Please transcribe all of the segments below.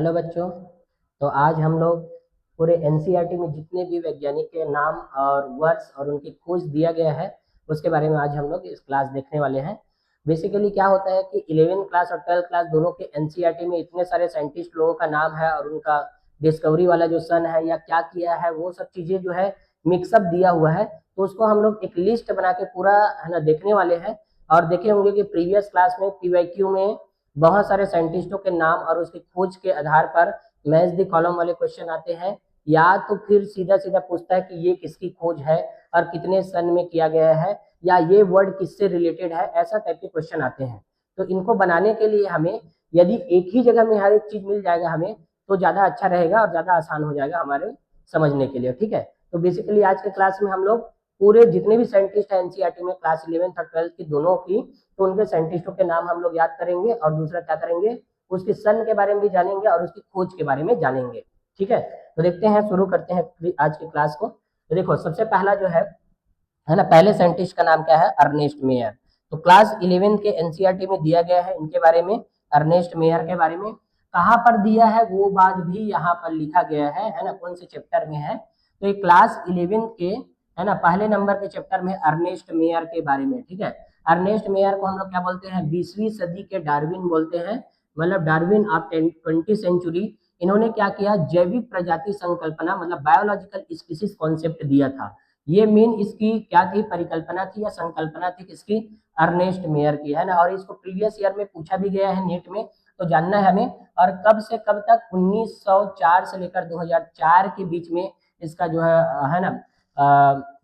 Hello बच्चों। तो आज हम लोग पूरे एनसीईआरटी में जितने भी वैज्ञानिक के नाम और वर्ष और उनकी खोज दिया गया है उसके बारे में आज हम लोग इस क्लास देखने वाले हैं। बेसिकली क्या होता है कि 11th क्लास और 12th क्लास दोनों के एनसीईआरटी में इतने सारे साइंटिस्ट लोगों का नाम है और उनका डिस्कवरी वाला जो सन है या क्या किया है वो सब चीज़ें जो है मिक्सअप दिया हुआ है। तो उसको हम लोग एक लिस्ट बना के पूरा है ना देखने वाले हैं। और देखे होंगे कि प्रीवियस क्लास में पीवाईक्यू में बहुत सारे साइंटिस्टों के नाम और उसकी खोज के आधार पर मैच द कॉलम वाले क्वेश्चन आते हैं, या तो फिर सीधा सीधा पूछता है कि ये किसकी खोज है और कितने सन में किया गया है या ये वर्ड किससे रिलेटेड है, ऐसा टाइप के क्वेश्चन आते हैं। तो इनको बनाने के लिए हमें यदि एक ही जगह में हर एक चीज मिल जाएगा हमें तो ज्यादा अच्छा रहेगा और ज्यादा आसान हो जाएगा हमारे समझने के लिए। ठीक है, तो बेसिकली आज के क्लास में हम लोग पूरे जितने भी साइंटिस्ट हैं एनसीईआरटी में क्लास 11th और 12th की दोनों की, तो उनके साइंटिस्टों के नाम हम लोग याद करेंगे और दूसरा क्या करेंगे उसके सन के बारे में भी जानेंगे और उसकी खोज के बारे में जानेंगे। ठीक है, तो देखते हैं, शुरू करते हैं आज की क्लास को। तो देखो सबसे पहला जो है ना, पहले साइंटिस्ट का नाम क्या है, अर्नेस्ट मेयर। तो क्लास 11 के एनसीईआरटी में दिया गया है इनके बारे में, अर्नेस्ट मेयर के बारे में। कहाँ पर दिया है वो बात भी यहाँ पर लिखा गया है ना, कौन से चैप्टर में है। तो ये क्लास 11 के है ना पहले नंबर के चैप्टर में अर्नेस्ट मेयर के बारे में। ठीक है, अर्नेस्ट मेयर को हम लोग क्या बोलते हैं, 20वीं सदी के डार्विन बोलते हैं, मतलब डार्विन ऑफ 20th सेंचुरी। इन्होंने क्या किया, जैविक प्रजाति संकल्पना मतलब बायोलॉजिकल स्पीसीज कॉन्सेप्ट दिया था। ये मेन इसकी क्या थी, परिकल्पना थी या संकल्पना थी किसकी, अर्नेस्ट मेयर की, है ना। और इसको प्रीवियस ईयर में पूछा भी गया है नीट में, तो जानना है हमें। और कब से कब तक, 1904 से लेकर 2004 के बीच में इसका जो है ना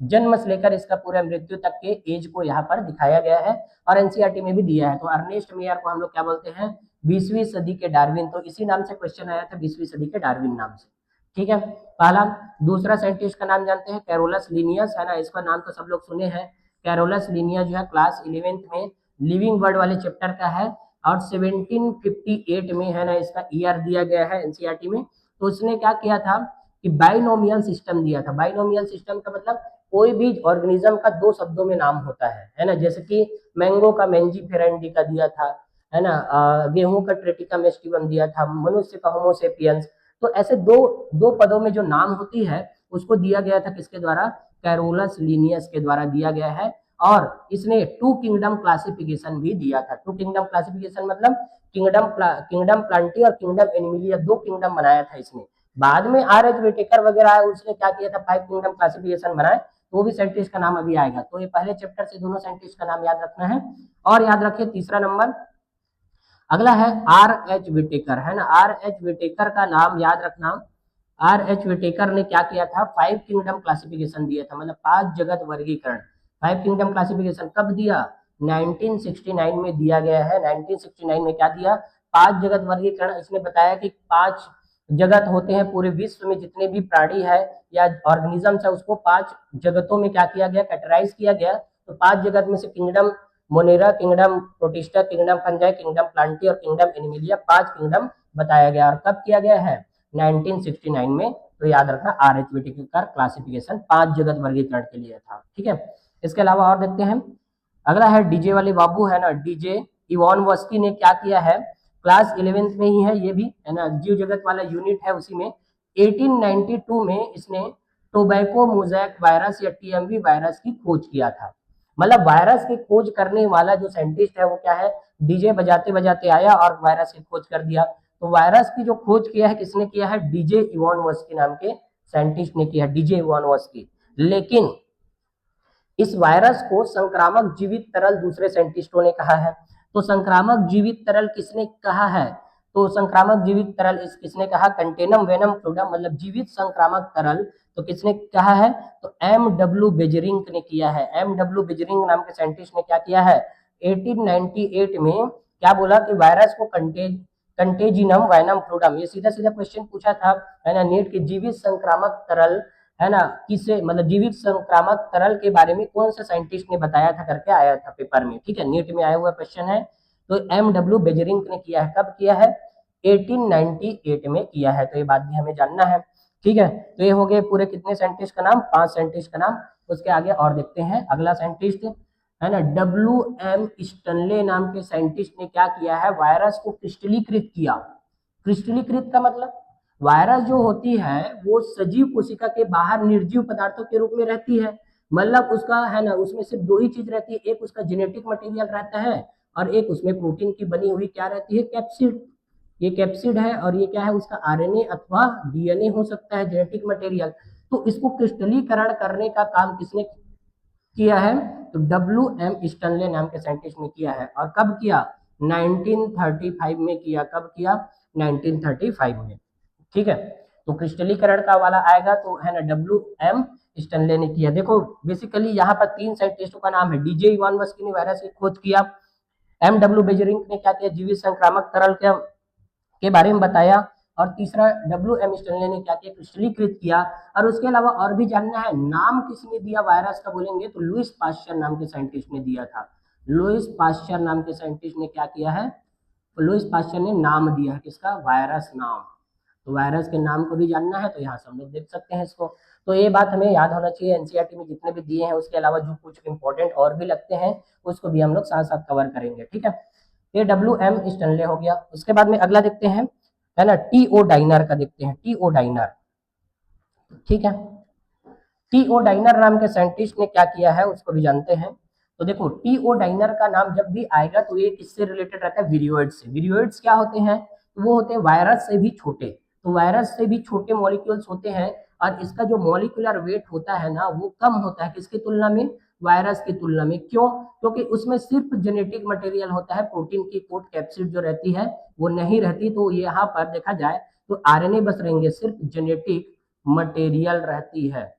जन्म से लेकर इसका पूरा मृत्यु तक के एज को यहाँ पर दिखाया गया है और एनसीईआरटी में भी दिया है। तो अर्नेस्ट मेयर को हम लोग क्या बोलते हैं, 20वीं सदी के डार्विन। तो इसी नाम से क्वेश्चन आया था, 20वीं सदी के डार्विन नाम से। ठीक है, पहला। दूसरा साइंटिस्ट का नाम जानते हैं, कैरोलस लिनियस, है ना। इसका नाम तो सब लोग सुने हैं। कैरोलस लिनियस जो है क्लास 11th में लिविंग वर्ड वाले चैप्टर का है और 1758 में है ना इसका ईयर दिया गया है एनसीईआरटी में। तो उसने क्या किया था कि बाइनोमियल सिस्टम दिया था। बाइनोमियल सिस्टम का मतलब कोई भी ऑर्गेनिज्म का दो शब्दों में नाम होता है ना। जैसे कि मैंगो का मैंजी फेरेंडी का दिया था, है ना। गेहूं का ट्रेटिका मेस्टिवम दिया था, मनुष्य का होमोसेपियंस। तो ऐसे दो दो पदों में जो नाम होती है उसको दिया गया था किसके द्वारा, कैरोलस लिनियस के द्वारा दिया गया है। और इसने टू किंगडम क्लासिफिकेशन भी दिया था। टू किंगडम क्लासिफिकेशन मतलब किंगडम प्लांटी और किंगडम एनिमिलिया, दो किंगडम बनाया था इसने। बाद में आर एच विटेकर वगैरह है उसने क्या किया था, 5 किंगडम क्लासिफिकेशन बनाए। तो वो भी साइंटिस्ट का नाम अभी आएगा। तो ये पहले चैप्टर से दोनों साइंटिस्ट का नाम याद रखना है। और याद रखिए तीसरा नंबर, अगला है आर एच विटेकर, है ना। आर एच विटेकर का नाम याद रखना। आर एच विटेकर ने क्या किया था, 5 किंगडम क्लासिफिकेशन दिया था, मतलब 5 जगत वर्गीकरण। 5 किंगडम क्लासिफिकेशन कब दिया, 1969 में दिया गया है। 1969 में क्या दिया, 5 जगत वर्गीकरण। इसने बताया कि 5 जगत होते हैं पूरे विश्व में, जितने भी प्राणी है या ऑर्गेनिजम्स है उसको 5 जगतों में क्या किया गया, कैटेगराइज किया गया। तो 5 जगत में से kingdom Monera, kingdom protista, kingdom fungi, kingdom Plantae और किंगडम एनिमिलिया, 5 किंगडम बताया गया। और कब किया गया है, 1969 में। तो याद रखना आर एच विटेकर क्लासिफिकेशन 5 जगत वर्गीकरण के लिए था। ठीक है, इसके अलावा और देखते हैं। अगला है डीजे वाले बाबू, है ना, डीजे इवानोव्स्की ने क्या किया है, क्लास 11th में ही है ये भी, है ना। जीव जगत वाला यूनिट है उसी में। 1892 में इसने टोबैको मोजैक वायरस या टीएमवी वायरस की खोज किया था। मतलब वायरस की खोज करने वाला जो साइंटिस्ट है वो क्या है, डीजे बजाते बजाते आया और वायरस की खोज कर दिया। तो वायरस की जो खोज किया है किसने किया है, डीजे इवानोव्स्की नाम के साइंटिस्ट ने किया, डीजे इवानोव्स्की। लेकिन इस वायरस को संक्रामक जीवित तरल दूसरे साइंटिस्टों ने कहा है। तो संक्रामक जीवित तरल किसने कहा है, तो संक्रामक जीवित तरल इस किसने कहा, कंटेनम वेनम फ्लूइडम, मतलब जीवित संक्रामक तरल। तो किसने कहा है, तो एम डब्ल्यू बेजरिंग ने किया है। एम डब्ल्यू बेजरिंग नाम के साइंटिस्ट ने क्या किया है, 1898 में क्या बोला कि वायरस को कंटेजिनम वाइनम फ्लूइडम, ये सीधा सीधा क्वेश्चन पूछा था, है ना, नीट के जीवित संक्रामक तरल, है ना, किसे मतलब जीवित संक्रामक तरल के बारे में कौन सा साइंटिस्ट ने बताया था करके आया था पेपर में। ठीक है, नीट में आया हुआ क्वेश्चन है। तो एम डब्ल्यू बेजरिंग ने किया है, कब किया है, 1898 में किया है। तो ये बात भी हमें जानना है। ठीक है, तो ये हो गए पूरे कितने साइंटिस्ट का नाम, 5 साइंटिस्ट का नाम। उसके आगे और देखते हैं अगला साइंटिस्ट, है ना, डब्ल्यू एम स्टनले नाम के साइंटिस्ट ने क्या किया है, वायरस को क्रिस्टलीकृत किया। क्रिस्टलीकृत का मतलब वायरस जो होती है वो सजीव कोशिका के बाहर निर्जीव पदार्थों के रूप में रहती है, मतलब उसका है ना, उसमें सिर्फ दो ही चीज रहती है, एक उसका जेनेटिक मटेरियल रहता है और एक उसमें प्रोटीन की बनी हुई क्या रहती है, कैप्सिड। ये कैप्सिड है और ये क्या है, उसका आरएनए अथवा डीएनए हो सकता है, जेनेटिक मटेरियल। तो इसको क्रिस्टलीकरण करने का काम किसने किया है, तो डब्ल्यू एम स्टैनले नाम के साइंटिस्ट ने किया है। और कब किया, 1935 में किया। कब किया, 1935 में। ठीक है, तो क्रिस्टलीकरण का वाला आएगा तो है ना, डब्ल्यू एम स्टैनले ने किया। देखो बेसिकली यहाँ पर तीन साइंटिस्टों का नाम है। डीजे इवानोव्स्की ने वायरस की खोज किया, एम डब्ल्यू बेजरिंग ने क्या किया, जीवित संक्रामक तरल के बारे में बताया, और तीसरा डब्ल्यू एम स्टैनले ने क्या किया, क्रिस्टलीकृत किया। और उसके अलावा और भी जानना है, नाम किसने दिया वायरस का बोलेंगे तो लुइस पास्चर नाम के साइंटिस्ट ने दिया था। लुइस पास्चर नाम के साइंटिस्ट ने क्या किया है, लुइस पास्चर ने नाम दिया है किसका, वायरस नाम। तो वायरस के नाम को भी जानना है तो यहाँ से हम लोग देख सकते हैं इसको। तो ये बात हमें याद होना चाहिए, एनसीईआरटी में जितने भी दिए हैं उसके अलावा जो कुछ इंपॉर्टेंट और भी लगते हैं उसको भी हम लोग साथ साथ कवर करेंगे। ठीक है, ये डब्ल्यू एम स्टैनले हो गया। उसके बाद में अगला देखते हैं, है ना, टीओ डाइनर का देखते हैं, टीओ डाइनर। ठीक है, टीओ डाइनर नाम के साइंटिस्ट ने क्या किया है उसको भी जानते हैं। तो देखो टीओ डाइनर का नाम जब भी आएगा तो ये किससे रिलेटेड रहता है, विरियोइड्स से। विरियोइड्स क्या होते हैं, तो वो होते हैं वायरस से भी छोटे। तो वायरस से भी छोटे मॉलिक्यूल्स होते हैं और इसका जो मॉलिक्यूलर वेट होता है ना वो कम होता है किसकी तुलना में, वायरस की तुलना में। क्यों, क्योंकि उसमें सिर्फ जेनेटिक मटेरियल होता है, प्रोटीन की कोट कैप्सिड जो रहती है वो नहीं रहती। तो यहाँ पर देखा जाए तो आरएनए बस रहेंगे, सिर्फ जेनेटिक मटेरियल रहती है,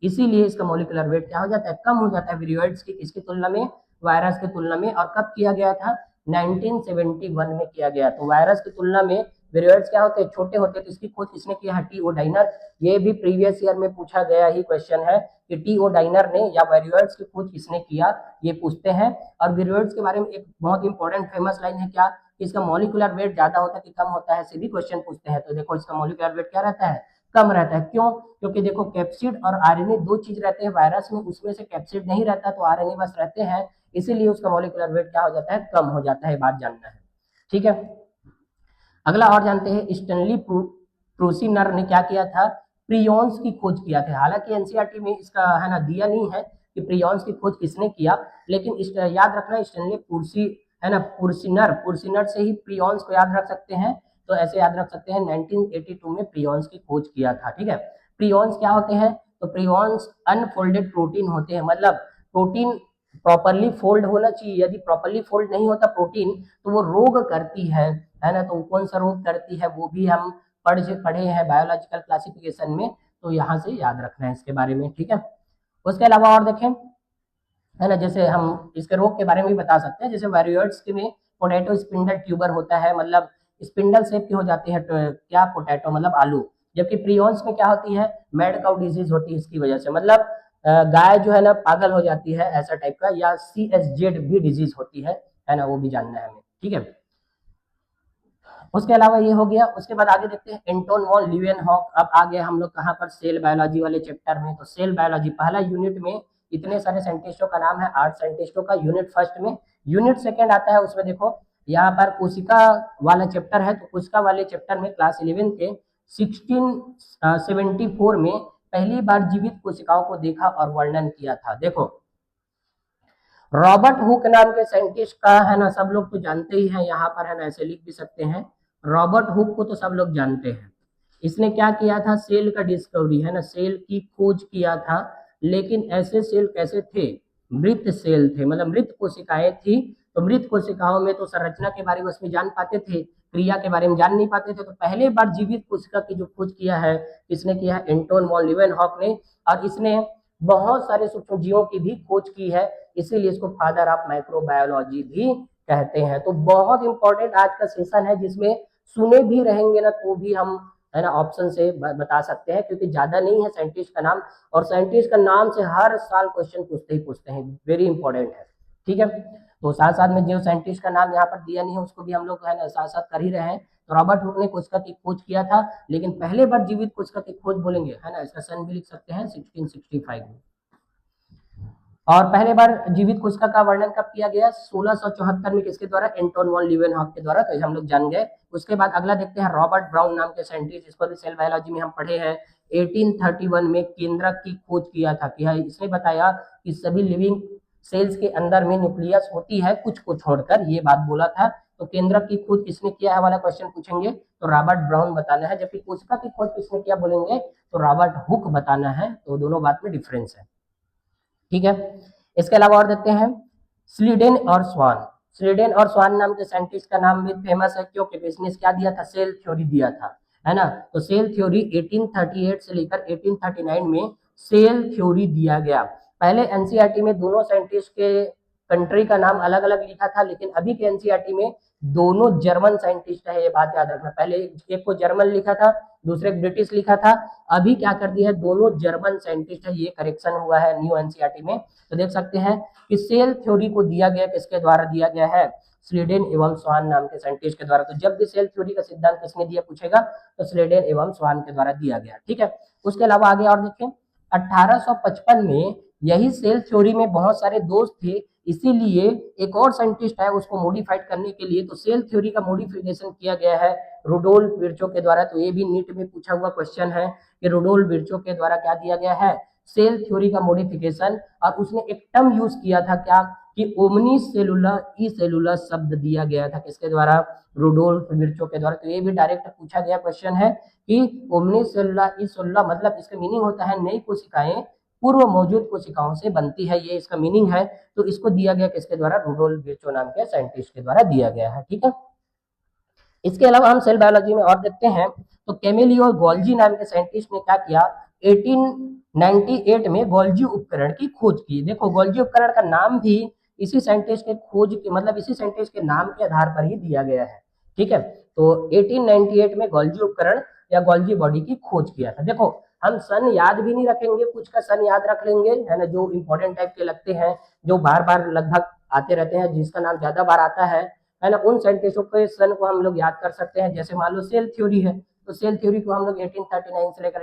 इसीलिए इसका मॉलिक्यूलर वेट क्या हो जाता है, कम हो जाता है विरियोइड्स की किसकी तुलना में, वायरस की तुलना में। और कब किया गया था, 1971 में किया गया। तो वायरस की तुलना में विरियोइड्स क्या होते हैं, छोटे होते हैं। तो इसकी खोज किसने किया है, टीओ डाइनर। ये भी प्रीवियस ईयर में पूछा गया ही क्वेश्चन है कि टीओ डाइनर ने या विरियोइड्स की खोज किसने किया, ये पूछते हैं। और विरियोइड्स के बारे में एक बहुत इंपॉर्टेंट फेमस लाइन है क्या, इसका मॉलिक्यूलर वेट ज्यादा होता है कि कम होता है, सीधी क्वेश्चन पूछते हैं। तो देखो इसका मॉलिक्यूलर वेट क्या रहता है, कम रहता है। क्यों, क्योंकि देखो कैप्सिड और आरएनए दो चीज रहते हैं वायरस में, उसमें से कैप्सिड नहीं रहता तो आरएनए बस रहते हैं, इसीलिए उसका मॉलिक्यूलर वेट क्या हो जाता है, कम हो जाता है। बात जानना है। ठीक है, अगला और जानते हैं, स्टैनली प्रोसिनर ने क्या किया था, प्रियॉन्स की खोज किया था। हालांकि एनसीईआरटी में इसका है ना दिया नहीं है कि प्रियॉन्स की खोज किसने किया, लेकिन याद रखना स्टैनली पुर्सी है ना, पुर्सिनर, पुर्सिनर से ही प्रियॉन्स को याद रख सकते हैं। तो ऐसे याद रख सकते हैं 1982 में प्रियॉन्स की खोज किया था। ठीक है, प्रियॉन्स क्या होते हैं, तो प्रियॉन्स अनफोल्डेड प्रोटीन होते हैं, मतलब प्रोटीन प्रॉपरली फोल्ड होना चाहिए। यदि प्रॉपरली फोल्ड नहीं होता प्रोटीन तो वो रोग करती है ना। तो कौन सा रोग करती है वो भी हम पढ़े हैं बायोलॉजिकल क्लासिफिकेशन में, तो यहाँ से याद रखना है इसके बारे में। ठीक है, उसके अलावा और देखें, है ना, जैसे हम इसके रोग के बारे में भी बता सकते हैं। जैसे वायरियोइड्स में पोटैटो स्पिंडल ट्यूबर होता है, मतलब स्पिंडल शेप की हो जाती है, तो क्या, पोटैटो मतलब आलू। जबकि प्रियॉन्स में क्या होती है, मैड काउ डिजीज होती है इसकी वजह से, मतलब गाय जो है ना पागल हो जाती है ऐसा टाइप का, या CSZ भी डिजीज होती है ना, वो भी जानना है हमें। ठीक है, उसके अलावा ये हो गया। उसके बाद आगे देखते हैं एंटोन वॉन ल्यूवेनहॉक। अब आ गए हम लोग कहाँ पर, सेल बायोलॉजी वाले चैप्टर में। तो सेल बायोलॉजी पहला यूनिट में इतने सारे साइंटिस्टों का नाम है, 8 साइंटिस्टों का। यूनिट फर्स्ट में, यूनिट सेकंड आता है उसमें देखो यहाँ पर कोशिका वाला चैप्टर है। तो कोशिका वाले चैप्टर में क्लास 11 के 1674 में पहली बार जीवित कोशिकाओं को देखा और वर्णन किया था। देखो रॉबर्ट हुक नाम के साइंटिस्ट का है ना, सब लोग तो जानते ही हैं, यहाँ पर है ना ऐसे लिख भी सकते हैं, रॉबर्ट हुक को तो सब लोग जानते हैं। इसने क्या किया था, सेल का डिस्कवरी, है ना, सेल की खोज किया था। लेकिन ऐसे सेल कैसे थे, मृत सेल थे, मतलब मृत कोशिकाएं थी। तो मृत कोशिकाओं में तो संरचना के बारे में उसमें जान पाते थे, क्रिया के बारे में जान नहीं पाते थे। तो पहले बार जीवित कोशिका की जो खोज किया है, किसने किया है, एंटोन वॉन लीवेनहॉक ने। और इसने बहुत सारे सूक्ष्म जीवों की भी खोज की है, इसीलिए इसको फादर ऑफ माइक्रोबायोलॉजी भी कहते हैं। तो बहुत इंपॉर्टेंट आज का सेशन है, जिसमें सुने भी रहेंगे ना तो भी हम है ना ऑप्शन से बता सकते हैं, क्योंकि ज्यादा नहीं है साइंटिस्ट का नाम, और साइंटिस्ट का नाम से हर साल क्वेश्चन पूछते ही पूछते हैं, वेरी इंपॉर्टेंट है। ठीक है, तो साथ साथ में जो साइंटिस्ट का नाम यहाँ पर दिया नहीं है उसको भी हम लोग है ना साथ साथ कर ही रहे हैं। तो रॉबर्ट हुक ने कोशिका की खोज किया था, लेकिन पहले बार जीवित कोशिका की खोज बोलेंगे है ना, इसका सन भी लिख सकते हैं 1665 में। और पहले बार जीवित कोशिका का वर्णन कब किया गया? 1674 में किसके द्वारा? एंटोन वॉन लीवेनहॉक के द्वारा। तो हम लोग जान गए। उसके बाद अगला देखते हैं, रॉबर्ट ब्राउन नाम के साइंटिस्ट, इसको भी सेल बायोलॉजी में हम पढ़े हैं। 1831 में केंद्रक की खोज किया था कि इसने बताया कि सभी लिविंग सेल्स के अंदर में न्यूक्लियस होती है, कुछ को छोड़कर, ये बात बोला था। तो केंद्रक की खोज किसने किया है वाला क्वेश्चन पूछेंगे तो रॉबर्ट ब्राउन बताना है, जबकि कोशिका की खोज किसने किया बोलेंगे तो रॉबर्ट हुक बताना है। तो दोनों बात में डिफरेंस है, ठीक है। इसके अलावा और देखते हैं, स्लीडेन और स्वान। स्लीडेन और स्वान नाम के साइंटिस्ट का नाम भी फेमस है, क्योंकि इसने क्या दिया था? सेल थ्योरी दिया था, है ना। तो सेल थ्योरी 1838 से लेकर 1839 में सेल थ्योरी दिया गया। पहले एनसीईआरटी में दोनों साइंटिस्ट के कंट्री का नाम अलग अलग लिखा था, लेकिन अभी के एनसीईआरटी में दोनों जर्मन साइंटिस्ट है, ये बात याद रखना। पहले एक को जर्मन लिखा था, दूसरे ब्रिटिश लिखा था, अभी क्या कर दिया है? दोनों जर्मन साइंटिस्ट है, ये करेक्शन हुआ है न्यू एनसीईआरटी में। तो देख सकते हैं कि सेल थ्योरी को दिया गया, किसके द्वारा दिया गया है? स्लीडेन एवं स्वान नाम के साइंटिस्ट के द्वारा। तो जब भी सेल थ्योरी का सिद्धांत किसने दिया पूछेगा तो स्लीडेन एवं स्वान के द्वारा दिया गया, ठीक है। उसके अलावा आगे और देखें, 1855 में यही सेल थ्योरी में बहुत सारे दोस्त थे, इसीलिए एक और साइंटिस्ट है, उसको मॉडिफाइड करने के लिए तो सेल थ्योरी का मॉडिफिकेशन किया गया है रुडोल्फ विर्चो के द्वारा। तो ये भी नीट में पूछा हुआ क्वेश्चन है कि रुडोल्फ विर्चो के द्वारा क्या दिया गया है? सेल थ्योरी का मॉडिफिकेशन। और उसने एक टर्म यूज किया था क्या? कि ओमनी सेलुलर ई सेलुलर शब्द दिया गया था, किसके द्वारा? रुडोल्फ विर्चो के द्वारा। तो ये भी डायरेक्ट पूछा गया क्वेश्चन है कि ओमनी सेलुलर ई सेलुलर मतलब इसका मीनिंग होता है नई कोशिकाएं पूर्व मौजूद कोशिकाओं से बनती है, ये इसका मीनिंग है। तो इसको दिया गया किसके द्वारा? रुडोल्फ विर्चो नाम के साइंटिस्ट के द्वारा दिया गया है, ठीक है। इसके अलावा हम सेल बायोलॉजी में और देखते हैं, तो कैमेलियो गोल्जी नाम के साइंटिस्ट ने क्या किया? 1898 में गोल्जी उपकरण की खोज की। देखो गोल्जी उपकरण का नाम भी इसी साइंटिस्ट के खोज के मतलब इसी साइंटिस्ट के नाम के आधार पर ही दिया गया है, ठीक है। तो 1898 में गोल्जी उपकरण या गोल्जी बॉडी की खोज किया था। देखो हम सन याद भी नहीं रखेंगे, कुछ का सन याद रख लेंगे, है ना, जो इंपॉर्टेंट टाइप के लगते हैं, जो बार बार लगभग आते रहते हैं, जिसका नाम ज्यादा बार आता है ना, उन साइंटिस्टों के सन को हम लोग याद कर सकते हैं। जैसे मान लो सेल थ्योरी है, तो सेल थ्योरी को हम लोग 1839 से लेकर